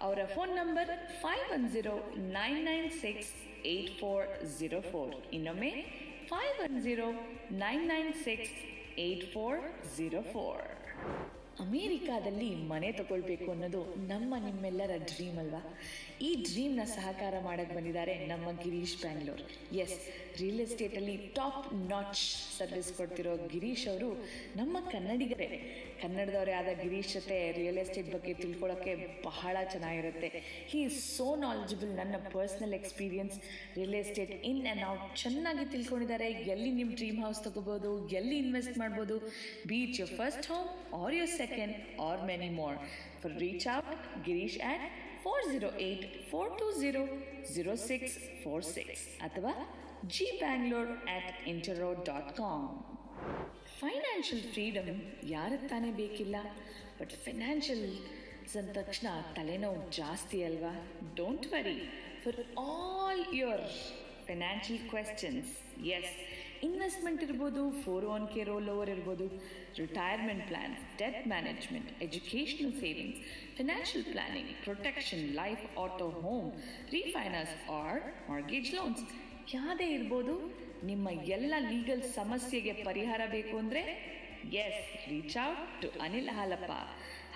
ಅವರ ಫೋನ್ ನಂಬರ್ 510-996-8404. ಇನ್ನೊಮ್ಮೆ 510-996-8404. ಅಮೇರಿಕಾದಲ್ಲಿ ಮನೆ ತಗೊಳ್ಬೇಕು ಅನ್ನೋದು ನಿಮ್ಮೆಲ್ಲರ ಡ್ರೀಮ್ ಅಲ್ವಾ? ಈ ಡ್ರೀಮ್ನ ಸಹಕಾರ ಮಾಡಕ್ಕೆ ಬಂದಿದ್ದಾರೆ ನಮ್ಮ ಗಿರೀಶ್ ಬ್ಯಾಂಗ್ಳೂರ್. ಎಸ್, ರಿಯಲ್ ಎಸ್ಟೇಟಲ್ಲಿ ಟಾಪ್ ನಾಚ್ ಸರ್ವಿಸ್ ಕೊಡ್ತಿರೋ ಗಿರೀಶ್ ಅವರು ನಮ್ಮ ಕನ್ನಡಿಗರೇ. ಕನ್ನಡದವರೇ ಆದ ಗಿರೀಶ್ ಜೊತೆ ರಿಯಲ್ ಎಸ್ಟೇಟ್ ಬಗ್ಗೆ ತಿಳ್ಕೊಳ್ಳೋಕ್ಕೆ ಬಹಳ ಚೆನ್ನಾಗಿರುತ್ತೆ. He is so knowledgeable. ನನ್ನ personal experience, real estate in and out ಚೆನ್ನಾಗಿ ತಿಳ್ಕೊಂಡಿದ್ದಾರೆ. ಎಲ್ಲಿ ನಿಮ್ಮ ಡ್ರೀಮ್ ಹೌಸ್ ತಗೋಬೋದು, ಎಲ್ಲಿ ಇನ್ವೆಸ್ಟ್ ಮಾಡ್ಬೋದು, B it your first home or your second or many more. For reach out Girish at 408-420-0646 ಅಥವಾ gbangalore@interroad.com. ಫೈನಾನ್ಷಿಯಲ್ ಫ್ರೀಡಮ್ ಯಾರಿಗೆ ತಾನೇ ಬೇಕಿಲ್ಲ? ಬಟ್ ಫೈನಾನ್ಷಿಯಲ್ಸ್ ಅಂದ ತಕ್ಷಣ ತಲೆನೋವು ಜಾಸ್ತಿ ಅಲ್ವಾ? Don't worry, for all your financial questions, yes, investment ಇರ್ಬೋದು, 401k ರೋಲ್ ಓವರ್ ಇರ್ಬೋದು, retirement plans, debt management, educational savings, financial planning, protection, life, auto, home, refinance or mortgage loans ಯಾವುದೇ ಇರ್ಬೋದು. ನಿಮ್ಮ ಎಲ್ಲ ಲೀಗಲ್ ಸಮಸ್ಯೆಗೆ ಪರಿಹಾರ ಬೇಕು ಅಂದರೆ yes, reach out to Anil Halappa.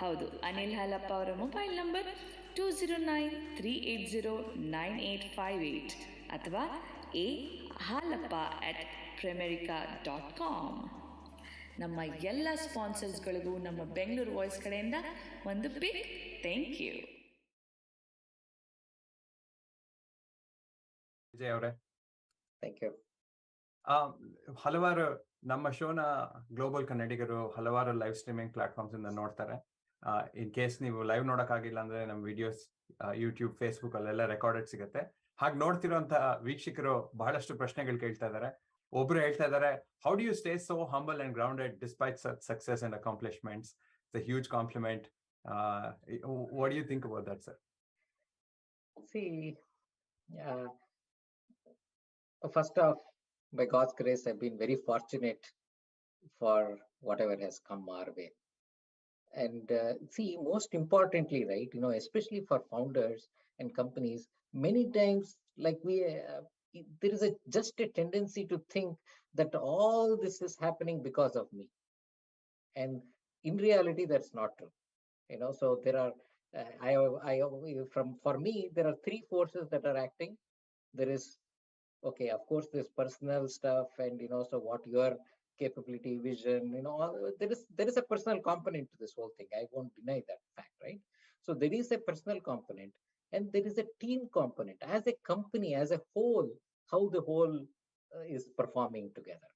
ಹೌದು, ಅನಿಲ್ ಹಾಲಪ್ಪ ಅವರ ಮೊಬೈಲ್ ನಂಬರ್ 209-380-9858 ಅಥವಾ halappa@primerica.com. ನಮ್ಮ ಎಲ್ಲ ಸ್ಪಾನ್ಸರ್ಸ್ಗಳಿಗೂ ನಮ್ಮ ಬೆಂಗಳೂರು ವಾಯ್ಸ್ ಕಡೆಯಿಂದ ಒಂದು ಬಿಗ್ ಥ್ಯಾಂಕ್ ಯು. ವಿಜಯ್ ಅವರೇ, ಥ್ಯಾಂಕ್ ಯು. ಹಲವಾರು ನಮ್ಮ ಶೋನ ಗ್ಲೋಬಲ್ ಕನ್ನಡಿಗರು ಹಲವಾರು ಲೈವ್ ಸ್ಟ್ರೀಮಿಂಗ್ ಪ್ಲಾಟ್ಫಾರ್ಮ್ಸ್ ಇಂದ ನೋಡ್ತಾರೆ. ಇನ್ ಕೇಸ್ ನೀವು ಲೈವ್ ನೋಡಕ್ಕಾಗಿಲ್ಲ ಅಂದ್ರೆ ನಮ್ಮ ವಿಡಿಯೋಸ್ ಯೂಟ್ಯೂಬ್, ಫೇಸ್ಬುಕ್ ಅಲ್ಲೆಲ್ಲ ರೆಕಾರ್ಡೆಡ್ ಸಿಗುತ್ತೆ. ಹಾಗೆ ನೋಡ್ತಿರೋಂತ ವೀಕ್ಷಕರು ಬಹಳಷ್ಟು ಪ್ರಶ್ನೆಗಳು ಕೇಳ್ತಾ ಇದ್ದಾರೆ. ಒಬ್ರು ಹೇಳ್ತಾ ಇದ್ದಾರೆ, how do you stay so humble and grounded despite success and accomplishments? It's a huge compliment. What do you think about that, sir? See, first off, by God's grace, I've been very fortunate for whatever has come our way. And see, most importantly, right, especially for founders and companies, many times, like there is just a tendency to think that all this is happening because of me. And in reality, that's not true. So there are, for me, there are three forces that are acting. There is, okay, of course, there's personal stuff, and so what your capability, vision, there is a personal component to this whole thing. I won't deny that fact, right? So there is a personal component, and there is a team component. As a company, as a whole, how the whole is performing together.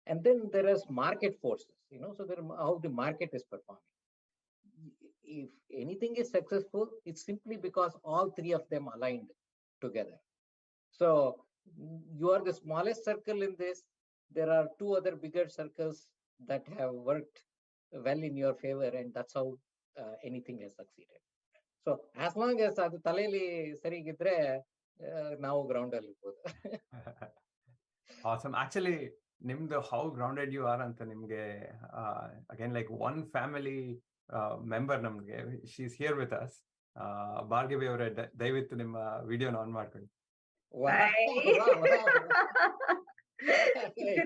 And then there is market forces, so how the market is performing. If anything is successful, it's simply because all three of them aligned together. So you are the smallest circle in this. There are two other bigger circles that have worked well in your favor, and that's how anything has succeeded. So as long as adu taleli sarigidre ನಾವು ground ಅಲ್ಲಿ ಇರ್ಬೋದು. Awesome. Actually, ನಿಮ್ದು how grounded you are ಅಂತ ನಿಮ್ಗೆ again like one family member ನಮ್ಗೆ, she is here with us. Bhargavi ಅವರೇ, ದಯವಿಟ್ಟು ನಿಮ್ಮ ವಿಡಿಯೋನ ಆನ್ ಮಾಡ್ಕೊಳ್ಳಿ.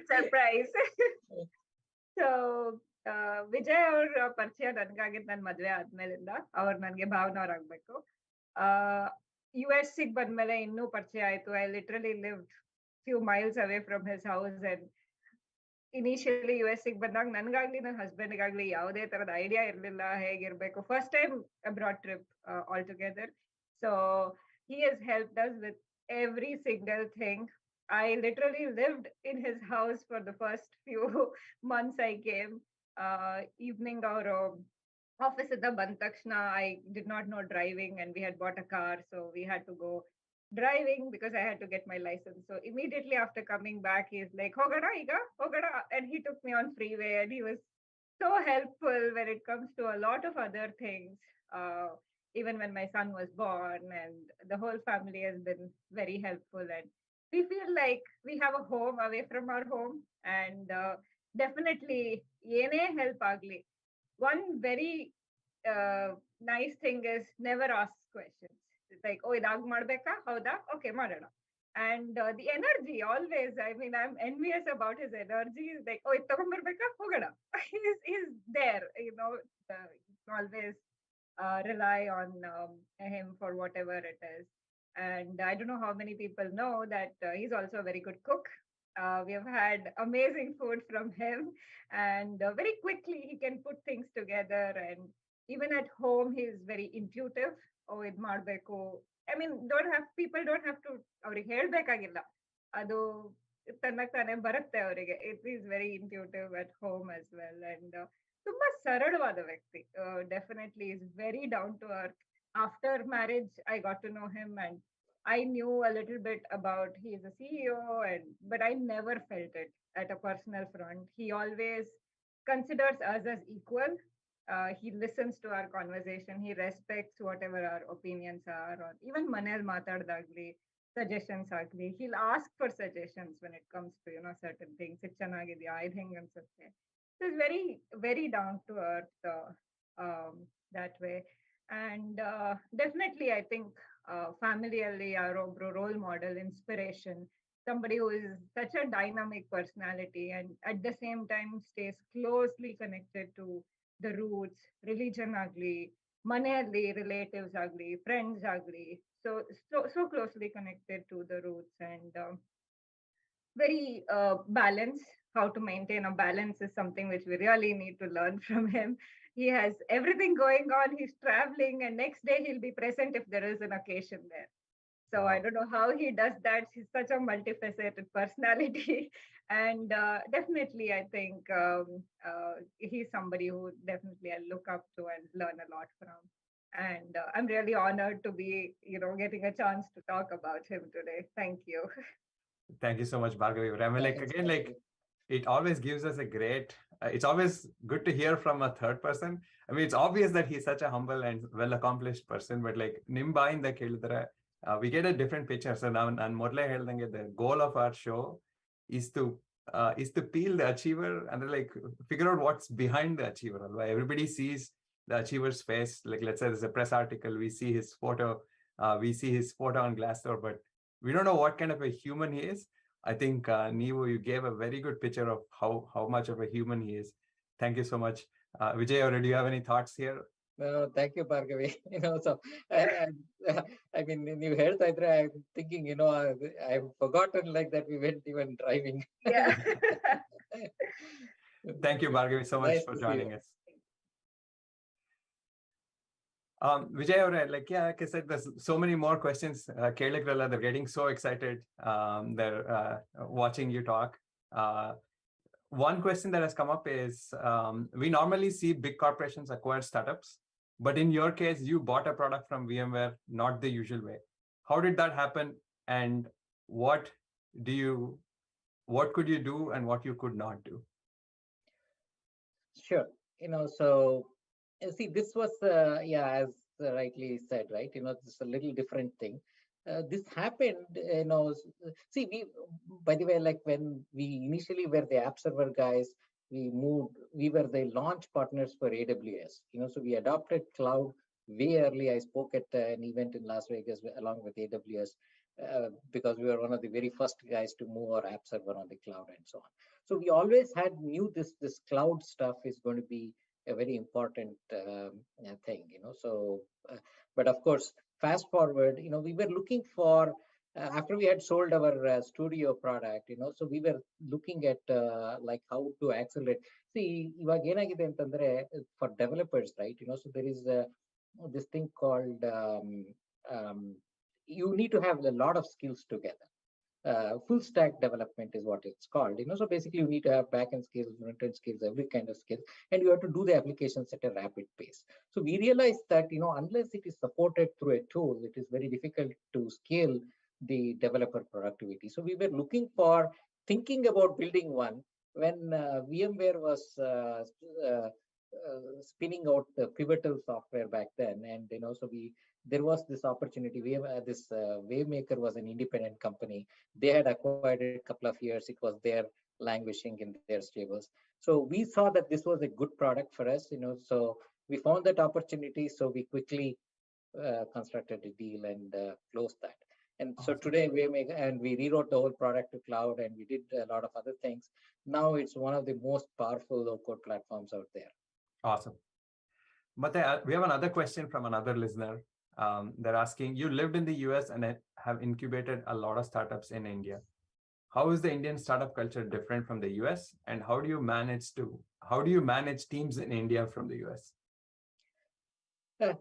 ಸರ್ಪ್ರೈಸ್. ಸೊ ವಿಜಯ್ ಅವ್ರ ಪರಿಚಯ ನನ್ಗಾಗಿದ್ ನನ್ ಮದ್ವೆ ಆದ್ಮೇಲಿಂದ. ಅವ್ರು ನನ್ಗೆ ಭಾವನವ್ರಾಗ್ಬೇಕು. US ಗೆ ಬಂದ್ಮೇಲೆ ಇನ್ನೂ ಪರಿಚಯ ಆಯ್ತು. I literally lived few miles away from his house. And initially US ಗೆ ಬಂದಾಗ ನನ್ಗಾಗ್ಲಿ ನನ್ನ ಹಸ್ಬೆಂಡ್ಗಾಗ್ಲಿ ಯಾವುದೇ ತರದ ಐಡಿಯಾ ಇರ್ಲಿಲ್ಲ ಹೇಗಿರ್ಬೇಕು. First time abroad trip all together. So he has helped us with every single thing. I literally lived in his house for the first few months I came. Evening our office at the Bantakshna, I did not know driving, and we had bought a car, so we had to go driving because I had to get my license. So immediately after coming back, he's like, hogada iga, hogada, and he took me on freeway, and he was so helpful when it comes to a lot of other things. Even when my son was born, and the whole family has been very helpful, and we feel like we have a home away from our home. And definitely yene help agli, one very nice thing is never ask questions. It's like, oh, idag madbeka, hauda, okay, madana. And the energy always, I mean, I'm envious about his energy. He's like, oh, he's there, always rely on him for whatever it is. And I don't know how many people know that he's also a very good cook. We have had amazing food from him, and very quickly he can put things together. And even at home, he's very intuitive. Oh, it ಮಾಡ್ಬೇಕು. I mean, people don't have to ಅವ್ರಿಗೆ ಹೇಳ್ಬೇಕಾಗಿಲ್ಲ. ಅದು ತನ್ನಕ್ ತಾನೇ ಬರುತ್ತೆ ಅವರಿಗೆ. It is very intuitive at home as well. And ತುಂಬಾ ಸರಳವಾದ ವ್ಯಕ್ತಿ. Definitely is very down to earth. After marriage, I got to know him, and I knew a little bit about he is a CEO, but I never felt it at a personal front. He always considers us as equal. He listens to our conversation. He respects whatever our opinions are, or even manel matardagli, suggestions agli. He'll ask for suggestions when it comes to certain things. It chanagidya, I think ansutte. It's very, very down to earth that way. And definitely, I think family our role model, inspiration, somebody who is such a dynamic personality and at the same time stays closely connected to the roots, religion agli, maneli, relatives agli, friends agli, so closely connected to the roots. And very balanced. How to maintain a balance is something which we really need to learn from him. He has everything going on. He's traveling, and next day he'll be present if there is an occasion there. So I don't know how he does that. He's such a multifaceted personality. And definitely, I think he's somebody who definitely I look up to and learn a lot from. And I'm really honored to be, getting a chance to talk about him today. Thank you. Thank you so much, Bhargavi. I mean, it always gives us a great, it's always good to hear from a third person. I mean, it's obvious that he's such a humble and well-accomplished person, but Nimba in the Kelidra, we get a different picture. So now, and Morle Heldange, the goal of our show is to peel the achiever and figure out what's behind the achiever. Everybody sees the achiever's face. Let's say there's a press article, we see his photo on Glassdoor, but we don't know what kind of a human he is. I think Neevu, you gave a very good picture of how much of a human he is. Thank you so much. Vijay, do you have any thoughts here? No, thank you, Bhargavi. So I mean, you heard that, I'm thinking, I've forgotten that we went even driving. Yeah. Thank you, Bhargavi, so much for joining us. Vijay, like I said, there's so many more questions. They're getting so excited. They're watching you talk. One question that has come up is, we normally see big corporations acquire startups, but in your case, you bought a product from VMware, not the usual way. How did that happen? And what could you do and what you could not do? Sure. So see, this was, as rightly said, right? This is a little different thing. This happened, see, by the way, when we initially were the app server guys, we were the launch partners for AWS, so we adopted cloud way early. I spoke at an event in Las Vegas along with AWS because we were one of the very first guys to move our app server on the cloud and so on. So we always knew this cloud stuff is going to be a very important thing, so, but of course, fast forward, we were looking for, after we had sold our studio product, so we were looking at how to accelerate. See, for developers, right, so there is this thing called, you need to have a lot of skills together. Full stack development is what it's called, so basically you need to have backend skills, front-end skills, every kind of skills, and you have to do the applications at a rapid pace. So we realized that, unless it is supported through a tool, it is very difficult to scale the developer productivity. So we were thinking about building one when VMware was spinning out the Pivotal software back then, and so there was this opportunity. This Wavemaker was an independent company. They had acquired it a couple of years. It was there languishing in their stables. So we saw that this was a good product for us, so we found that opportunity. So we quickly constructed a deal and closed that. And so today we rewrote the whole product to cloud, and we did a lot of other things. Now it's one of the most powerful low-code platforms out there. Awesome. But we have another question from another listener. They're asking, you lived in the US and have incubated a lot of startups in India. How is the Indian startup culture different from the US? And how do you manage teams in India from the US?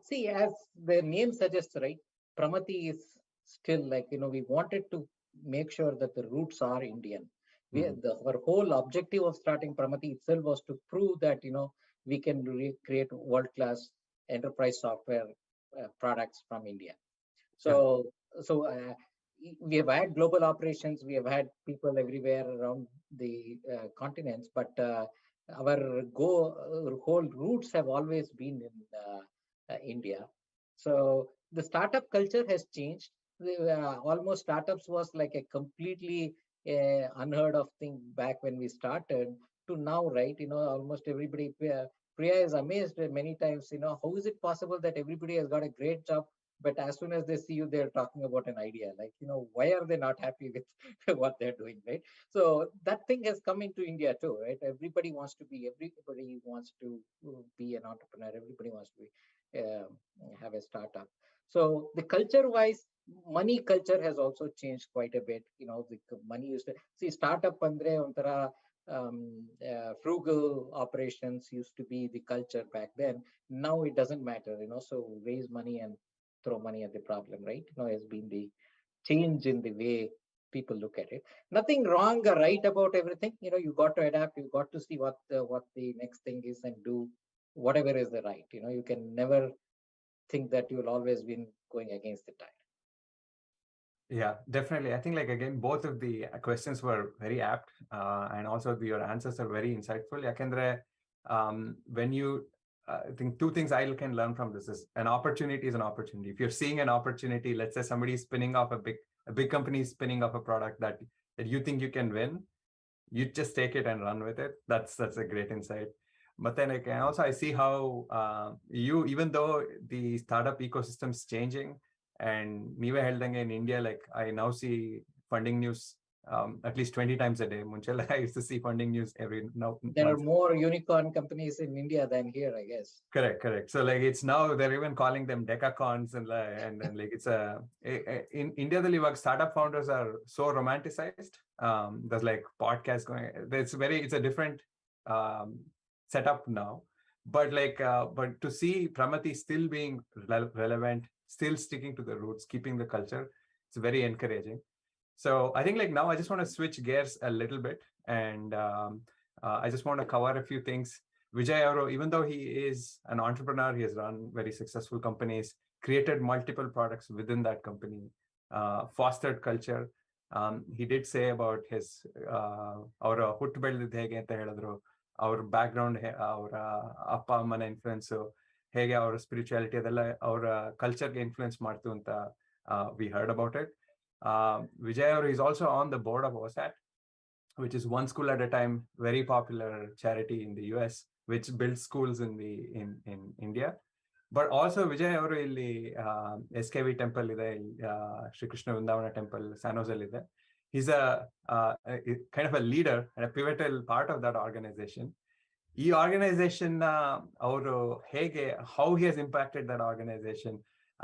See, as the name suggests, right, Pramati is still like, we wanted to make sure that the roots are Indian. Our whole objective of starting Pramati itself was to prove that, we can create world-class enterprise software products from India. So we have had global operations. We have had people everywhere around the continents, but our whole roots have always been in India. So the startup culture has changed. Almost startups was like a completely unheard of thing back when we started to now, right? Almost everybody, Priya is amazed many times, how is it possible that everybody has got a great job, but as soon as they see you, they're talking about an idea, like, why are they not happy with what they're doing, right? So that thing has come into India too, right? Everybody wants to be an entrepreneur. Everybody wants to have a startup. So the culture-wise, money culture has also changed quite a bit. The money used to see startup andre ontara frugal operations used to be the culture back then. Now it doesn't matter, so raise money and throw money at the problem, right? Has been the change in the way people look at it. Nothing wrong or right about everything. You got to adapt. You got to see what the next thing is and do whatever is the right. You can never think that you will always be going against the tide. Yeah, definitely. I think again, both of the questions were very apt, and also your answers are very insightful. Yakendre, when you, I think two things I can learn from this is an opportunity is an opportunity. If you're seeing an opportunity, let's say somebody's spinning off a big company is spinning off a product that you think you can win, you just take it and run with it. That's a great insight. But then again, also I see how even though the startup ecosystem is changing, and Nive Heldange in India, I now see funding news at least 20 times a day. Munchal, I used to see funding news every now. There are more unicorn companies in India than here, I guess. Correct. So it's now they're even calling them decacons, and then it's in India the startup founders are so romanticized. There's podcasts going. It's a different setup now, but but to see Pramati still being relevant, still sticking to the roots, keeping the culture, it's very encouraging. So I think now I just want to switch gears a little bit, and I just want to cover a few things. Vijay, even though he is an entrepreneur, he has run very successful companies, created multiple products within that company, fostered culture. He did say about his our huttu ಬೆಳೆದಿದ್ದು ಹೇಗೆ ಅಂತ ಹೇಳಿದ್ರು, our background, our ಅಪ್ಪ ಅಮ್ಮನ influence ಹೇಗೆ ಅವರ spirituality ಅದೆಲ್ಲ ಅವರ ಕಲ್ಚರ್ಗೆ ಇನ್ಫ್ಲುಯೆನ್ಸ್ ಮಾಡ್ತು ಅಂತ we heard about it. Vijay is also on the board of OSAT, which is one school at a time, very popular charity in the US, which builds schools in India. But also Vijay ಅವರು ಇಲ್ಲಿ SKV temple ಇದೆ, Shri Krishna Vrindavana temple San Jose ಇದೆ. He's a kind of a leader and a pivotal part of that organization. ಈ organisation ಅವರು ಹೇಗೆ, how he has impacted that organization,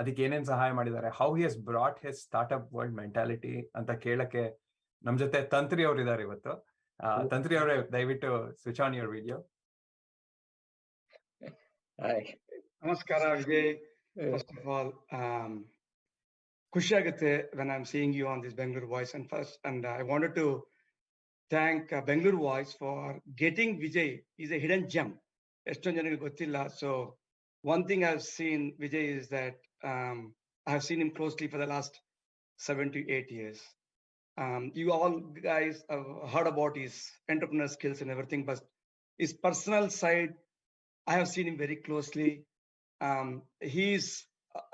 ಅದಕ್ಕೆ ಏನೇನ್ ಸಹಾಯ ಮಾಡಿದ್ದಾರೆ, how he has brought his startup world mentality ಅಂತ ಕೇಳಕ್ಕೆ ನಮ್ ಜೊತೆ ತಂತ್ರಿ ಅವರು ಇದ್ದಾರೆ ಇವತ್ತು. ತಂತ್ರಿ ಅವರೇ, ದಯವಿಟ್ಟು ಸ್ವಿಚ್ ಆನ್ ಯುವರ್ ವಿಡಿಯೋ. ನಮಸ್ಕಾರ ವಿಜಯ್. First of all, ಖುಷಿ ಆಗುತ್ತೆ when I'm seeing you on this Bengaluruvoice, and I wanted to thank Bengaluruvoice for getting Vijay. He's a hidden gem. ಎಷ್ಟೊಂದು ಜನಕ್ಕೆ ಗೊತ್ತಿಲ್ಲ. So one thing I've seen Vijay is that I have seen him closely for the last 7 to 8 years. You all guys have heard about his entrepreneur skills and everything, but his personal side, I have seen him very closely. He's,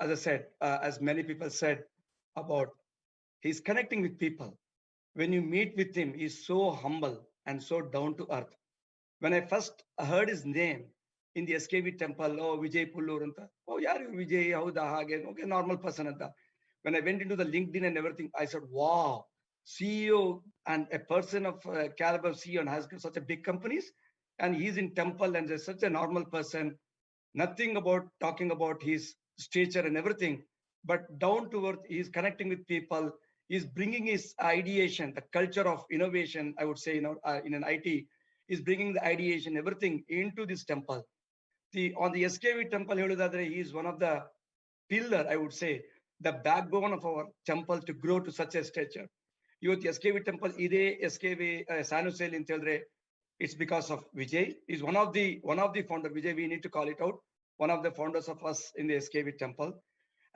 as I said, as many people said about, he's connecting with people. When you meet with him, he's so humble and so down to earth. When I first heard his name in the SKV temple, oh, Vijay Pullur anta, oh, yaar Vijay, hauda hage, okay, normal person anta. When I went into the LinkedIn and everything, I said, wow, CEO and a person of caliber CEO and has such a big companies, and he's in temple and there's such a normal person, nothing about talking about his stature and everything, but down to earth, he's connecting with people, he's bringing his ideation, the culture of innovation, I would say, in an IT, is bringing the ideation, everything into this temple. On the SKV temple, he is one of the pillar, I would say, the backbone of our temple to grow to such a stature. ಇವತ್ತು SKV temple ಇದೆ, SKV San Jose ಅಂತ ಹೇಳಿದ್ರೆ, it's because of Vijay. He's one of the founder. Vijay, we need to call it out. One of the founders of us in the SKV temple.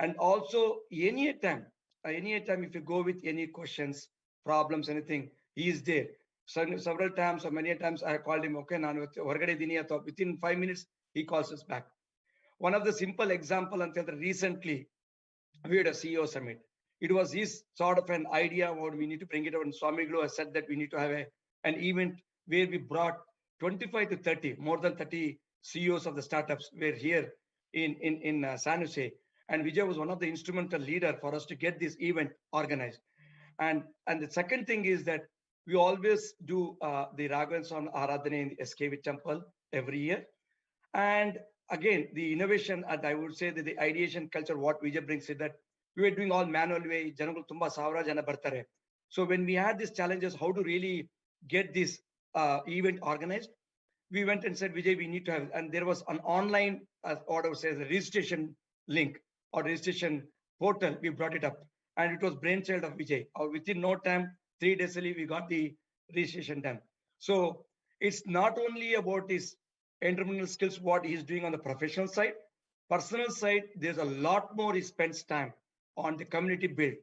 And also, anytime if you go with any questions, problems, anything, he is there. Several times or many times I called him, okay, within 5 minutes, he calls us back. One of the simple example until recently, we had a CEO summit. It was his sort of an idea what we need to bring it out. And Swami Glo has said that we need to have an event where we brought 25 to 30, more than 30 CEOs of the startups were here in San Jose. And Vijay was one of the instrumental leader for us to get this event organized. And the second thing is that we always do the Raghavans on Aradhana in the SKV temple every year. And again, the innovation, and I would say that the ideation culture, what Vijay brings is that we were doing all manual way. So when we had these challenges, how to really get this event organized, we went and said, Vijay, we need to have, and there was an online, order says a registration link or registration portal. We brought it up, and it was brainchild of Vijay. Or within no time, 3 days early, we got the registration done. So it's not only about his entrepreneurial skills, what he's doing on the professional side, personal side, there's a lot more he spends time on the community build.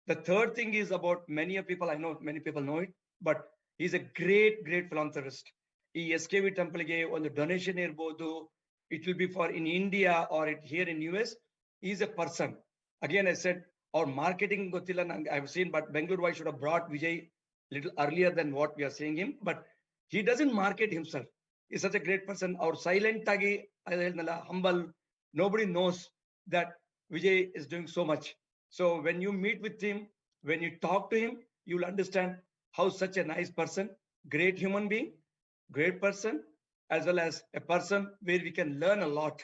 The third thing is about many people, I know many people know it, but he's a great philanthropist. He SKV temple on the donation irbodu, it will be for in India or here in US. He's a person. Again, I said, our marketing gotilla, I've seen, but Bengaluru should have brought Vijay little earlier than what we are seeing him, but he doesn't market himself. He's such a great person. Our silent tagi, humble, nobody knows that Vijay is doing so much. So when you meet with him, when you talk to him, you'll understand how such a nice person, great human being, great person, as well as a person where we can learn a lot.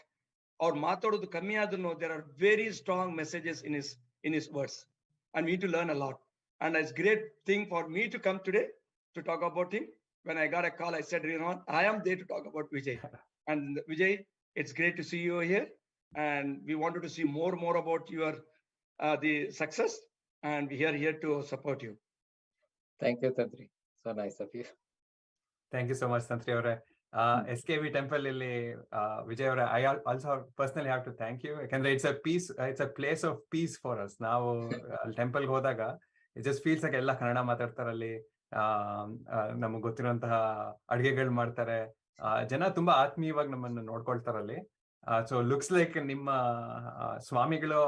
Or Matadodu Kamiyadunu, there are very strong messages in his words. And we need to learn a lot. And it's a great thing for me to come today to talk about him. When I got a call, I said, you know, I am there to talk about Vijay. And Vijay, it's great to see you here. And we wanted to see more about your the success. And we are here to support you. Thank you, Tantri. So nice of you. Thank you so much, Tantri Avare. SKV temple illi Vijay Avare, I also personally have to thank you. It's a peace, it's a place of peace for us. Now temple hodaga, it just feels like ella kannada ಮಾತಾಡ್ತಾರಲ್ಲಿ ನಮಗೆ ಗೊತ್ತಿರುವಂತಹ ಅಡುಗೆಗಳು ಮಾಡ್ತಾರೆ, ಜನ ತುಂಬಾ ಆತ್ಮೀಯವಾಗಿ ನಮ್ಮನ್ನು ನೋಡ್ಕೊಳ್ತಾರಲ್ಲಿ. So looks like ನಿಮ್ಮ ಸ್ವಾಮಿಗಳು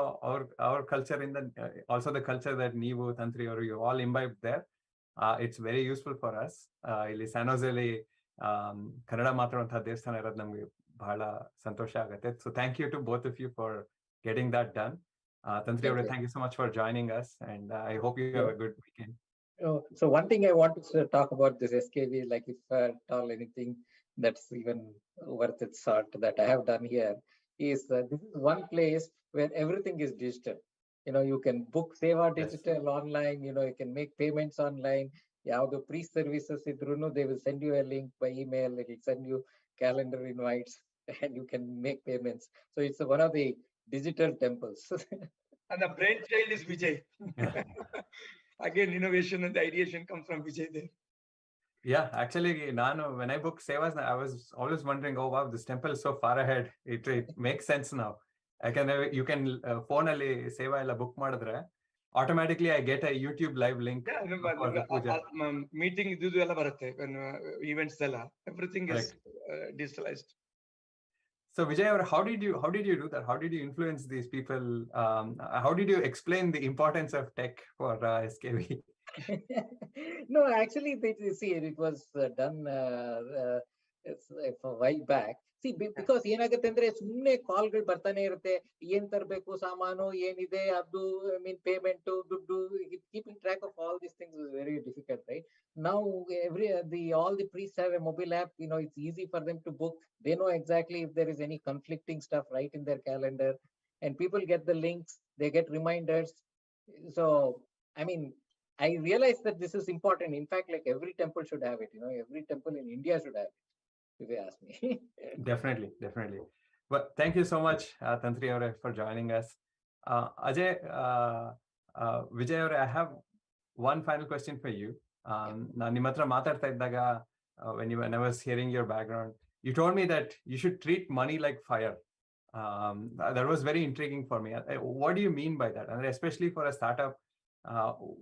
ಅವ್ರ ಕಲ್ಚರ್ ಇಂದ ಆಲ್ಸೋ ದ ಕಲ್ಚರ್ ದಟ್ ನೀವು ತಂತ್ರಿ ಅವರು you all imbibe there. It's very useful for us. ಇಲ್ಲಿ ಸ್ಯಾನೋಸೆಲಿ ಕನ್ನಡ ಮಾತಾಡುವಂತಹ ದೇವಸ್ಥಾನ ಇರೋದು ನಮ್ಗೆ ಬಹಳ ಸಂತೋಷ ಆಗುತ್ತೆ. So thank you to both of you for getting that done. Tantri Avare, thank you so much for joining us, and I hope you have a good weekend. So one thing I want to talk about this SKV, like if at all anything that's even worth its salt that I have done here, is this is one place where everything is digital. You know, you can book Seva digital online, you know, you can make payments online. Yavado pre-services idrunu, they will send you a link by email, it will send you calendar invites, and you can make payments. So it's one of the digital temples. And the brainchild is Vijay. Again, innovation and the ideation comes from Vijay there. Yeah, actually, when I booked Sevas, I was always wondering, oh wow, this temple is so far ahead. It makes sense now. You can phone ali Seva ella book madidre, automatically I get a YouTube live link. Yeah, meeting idu ella barutte when events ella everything is digitalized. So Vijay, how did you do that? How did you influence these people? How did you explain the importance of tech for SKV? No, actually, see, it was done it's a while back. See, because ಏನಾಗುತ್ತೆ ಅಂದ್ರೆ ಸುಮ್ಮನೆ ಕಾಲ್ಗಳು ಬರ್ತಾನೆ ಇರುತ್ತೆ, ಏನ್ ತರಬೇಕು ಸಾಮಾನು, ಏನಿದೆ ಅದು, ಐ ಮೀನ್ ಪೇಮೆಂಟ್, ದುಡ್ಡು, keeping track of all these things is very difficult, right? Now all the priests have a mobile app, it's easy for them to book. They know exactly if there is any conflicting stuff right in their calendar, and people get the links, they get reminders. So I mean, I realize that this is important. In fact, like every temple should have it, every temple in India should have it, if you ask me. Definitely. But thank you so much, Tantri Avare, for joining us. Ajay, Vijay Avare, I have one final question for you. ನಾನು ನಿಮ್ಮ ಹತ್ರ ಮಾತಾಡ್ತಾ ಇದ್ದಾಗ, when I was hearing your background, you told me that you should treat money like fire. That was very intriguing for me. What do you mean by that? And especially for a startup,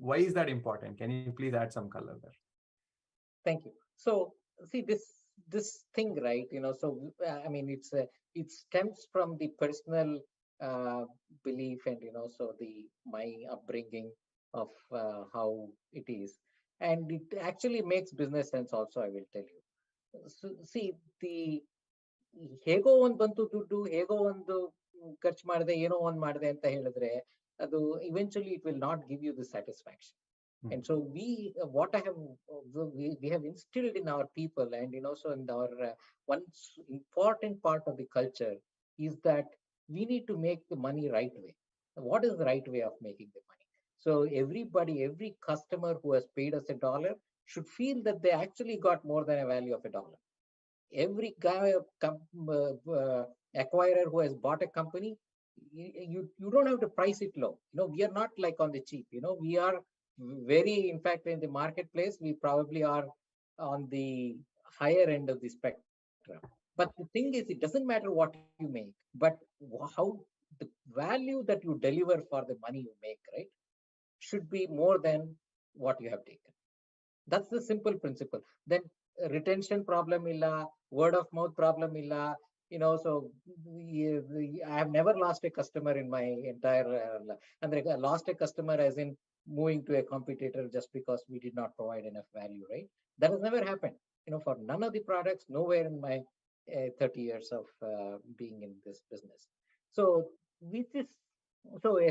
why is that important? Can you please add some color there? Thank you. So see, this thing, right? So I mean, it stems from the personal belief and so my upbringing of how it is, and it actually makes business sense also, I will tell you. So see, ಹೇಗೋ ಒಂದ್ ಬಂತು ದುಡ್ಡು, ಹೇಗೋ ಒಂದು ಖರ್ಚು ಮಾಡಿದೆ, ಏನೋ ಒಂದ್ ಮಾಡಿದೆ ಅಂತ ಹೇಳಿದ್ರೆ, ಅದು eventually it will not give you the satisfaction. And so we have instilled in our people, and so in our one important part of the culture is that we need to make the money right way. What is the right way of making the money? So every customer who has paid us $1 should feel that they actually got more than a value of $1. Every guy, acquirer who has bought a company, you don't have to price it low. We are not like on the cheap. We are very, in fact, in the marketplace, we probably are on the higher end of the spectrum. But the thing is, it doesn't matter what you make, but how the value that you deliver for the money you make, right, should be more than what you have taken. That's the simple principle. Then retention problem illa, word of mouth problem illa, so I have never lost a customer in my entire I lost a customer as in moving to a competitor just because we did not provide enough value, right? That has never happened, for none of the products, nowhere in my 30 years of being in this business. So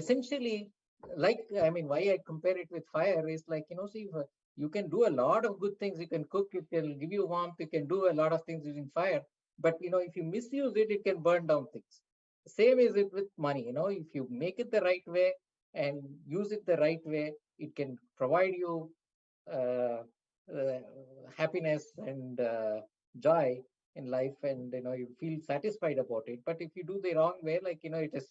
essentially, like, I mean, why I compare it with fire is like, see, you can do a lot of good things. You can cook, it can give you warmth, you can do a lot of things using fire. But, if you misuse it, it can burn down things. Same is it with money. If you make it the right way and use it the right way, it can provide you happiness and joy in life, and you feel satisfied about it. But if you do the wrong way, like, it is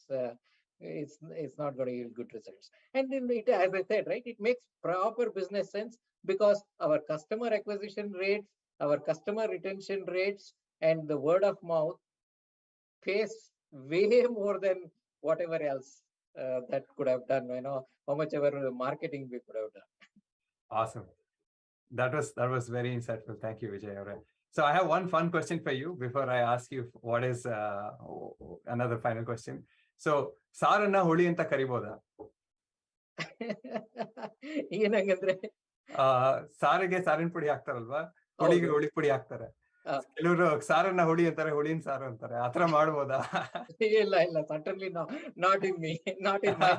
it's not going to yield good results. And then it, as I said, right, it makes proper business sense, because our customer acquisition rates, our customer retention rates, and the word of mouth pays way more than whatever else that could have done, how much ever marketing we could have done. Awesome. That was very insightful. Thank you, Vijay Avare. So I have one fun question for you before I ask you what is another final question. So ಸಾರನ್ನ ಹುಳಿ ಅಂತ ಕರಿಬೋದಾ? ಏನಂಗಂದ್ರೆ ಸಾರಿಗೆ ಸಾರಿನ ಪುಡಿ ಹಾಕ್ತಾರಲ್ವಾ, ಹುಳಿಗೆ ಹುಳಿ ಪುಡಿ ಹಾಕ್ತಾರೆ. ಕೆಲವರು ಸಾರನ್ನ ಹುಳಿ ಅಂತಾರೆ, ಹುಳಿನ ಸಾರು ಅಂತಾರೆ. ಆತರ ಮಾಡ್ಬೋದಾ? ಇಲ್ಲ certainly not in me, not in my.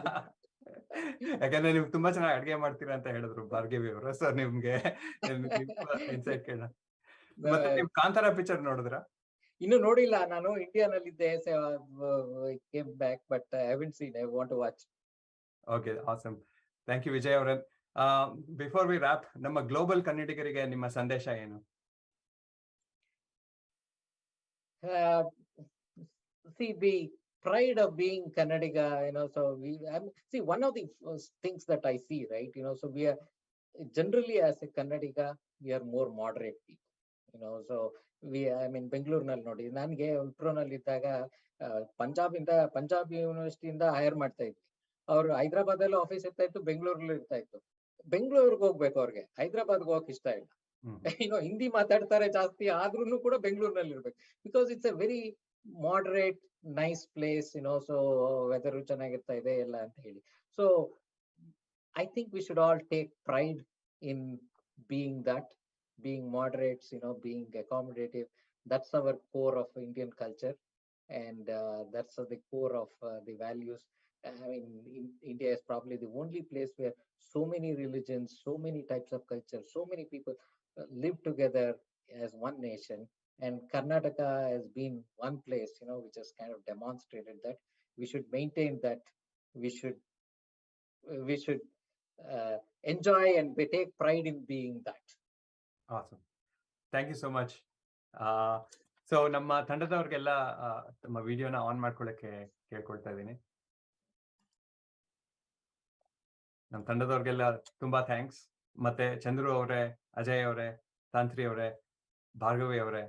ಯಾಕಂದ್ರೆ ನೀವು ತುಂಬಾ ಚೆನ್ನಾಗಿ ಅಡ್ಗೆ ಮಾಡ್ತೀರಾ ಅಂತ ಹೇಳಿದ್ರು ಭಾರ್ಗವಿ ಅವರು. ಸೊ ನಿಮ್ಗೆ ಇನ್ಸೈಟ್ ಕೇಳ. ಮತ್ತೆ ನೀವು ಕಾಂತಾರ ಪಿಕ್ಚರ್ ನೋಡಿದ್ರ? ಇನ್ನು ನೋಡಿಲ್ಲ, ನಾನು ಇಂಡಿಯಾನಲ್ಲಿದ್ದೆ, came back, but I haven't seen. I want to watch. Okay, awesome. Thank you, Vijay ಅವರೇ. Before we wrap, ನಮ್ಮ ಗ್ಲೋಬಲ್ ಕನ್ನಡಿಗರಿಗೆ ನಿಮ್ಮ ಸಂದೇಶ ಏನು? See, the pride of being Kannadiga, so see, one of the things that I see, right, so we are generally, as a Kannadiga, we are more moderate people. So I mean, ಬೆಂಗಳೂರಿನಲ್ಲಿ ನೋಡಿ, ನನಗೆ ವಿಪ್ರೋನಲ್ಲಿ ಇದ್ದಾಗ Punjab ಯೂನಿವರ್ಸಿಟಿಯಿಂದ hire ಮಾಡ್ತಾ ಇದ್ವಿ. ಅವ್ರು Hyderabad office ಇರ್ತಾ ಇತ್ತು, ಬೆಂಗಳೂರಲ್ಲಿ ಇರ್ತಾ ಇತ್ತು. ಬೆಂಗಳೂರಿಗೆ ಹೋಗ್ಬೇಕು ಅವ್ರಿಗೆ, ಹೈದರಾಬಾದ್ಗೆ ಹೋಗಕ್ ಇಷ್ಟ ಇಲ್ಲ. ಹಿಂದಿ ಮಾತಾಡ್ತಾರೆ ಜಾಸ್ತಿ, ಆದ್ರೂ ಕೂಡ ಬೆಂಗಳೂರಿನಲ್ಲಿ ಇರ್ಬೇಕು, because it's a very moderate, nice place, so weather ಚೆನ್ನಾಗಿರ್ತಾ ಇದೆ ಎಲ್ಲ ಅಂತ ಹೇಳಿ. So I think we should all take pride in being moderates, being accommodative. That's our core of Indian culture, and that's the core of the values. I mean, India is probably the only place where so many religions, so many types of culture, so many people live together as one nation. And Karnataka has been one place, which has kind of demonstrated that we should maintain that. We should enjoy and we take pride in being that. Awesome. Thank you so much. So ನಮ್ಮ ತಂಡದವ್ರಿಗೆಲ್ಲ ತಮ್ಮ ವಿಡಿಯೋನ on ಮಾಡ್ಕೊಳ್ಳಕ್ಕೆ ಕೇಳ್ಕೊಳ್ತಾ ಇದ್ದೀನಿ. ನಮ್ಮ ತಂಡದವ್ರಿಗೆಲ್ಲ ತುಂಬಾ thanks. ಮತ್ತೆ ಚಂದ್ರು ಅವರೇ, ಅಜಯ್ ಅವರೇ, ತಾಂತ್ರಿ ಅವರೇ, ಭಾರ್ಗವಿ ಅವರೇ,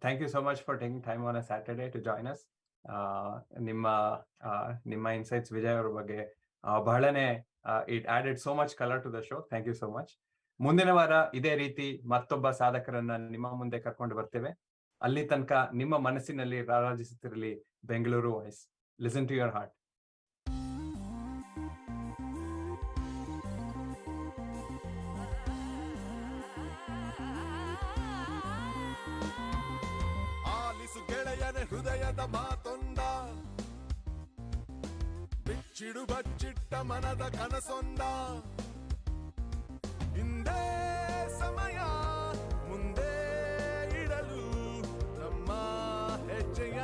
thank you so much for taking time on a Saturday to join us. ನಿಮ್ಮ ಇನ್ಸೈಟ್ಸ್ ವಿಜಯ್ ಅವರ ಬಗ್ಗೆ ಬಹಳನೇ it added so much colour to the show. Thank you so much. ಮುಂದಿನ ವಾರ ಇದೇ ರೀತಿ ಮತ್ತೊಬ್ಬ ಸಾಧಕರನ್ನ ನಿಮ್ಮ ಮುಂದೆ ಕರ್ಕೊಂಡು ಬರ್ತೇವೆ. ಅಲ್ಲಿ ತನಕ ನಿಮ್ಮ ಮನಸ್ಸಿನಲ್ಲಿ ರಾರಾಜಿಸುತ್ತಿರಲಿ Bengaluru voice. Listen to your heart. ಆಲಿಸು ಗೆಳೆಯನ ಹೃದಯದ ಮಾತೊಂದ, ಬಿಚ್ಚಿಡು ಬಚ್ಚಿಟ್ಟ ಮನದ ಕನಸೊಂದ. ಹಿಂದೆ ಸಮಯ ಮುಂದೆ ಇಡಲು ನಮ್ಮ ಹೆಜ್ಜೆಯ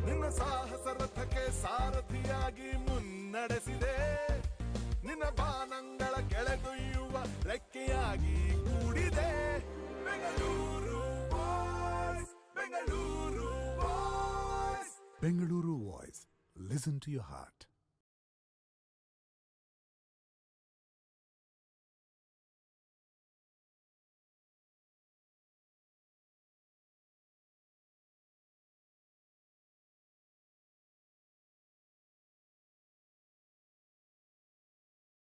ನಿನ್ನ ಸಾಹಸ ರಥಕ್ಕೆ ಸಾರಥಿಯಾಗಿ ಮುನ್ನಡೆಸಿದೆ. ನಿನ್ನ ಬಾನಂಗಳ ಕೆಳಗೊಯ್ಯುವ ರೆಕ್ಕೆಯಾಗಿ ಕೂಡಿದೆ. Bengaluru voice, Bengaluru voice. Bengaluru Voice. Listen to your heart.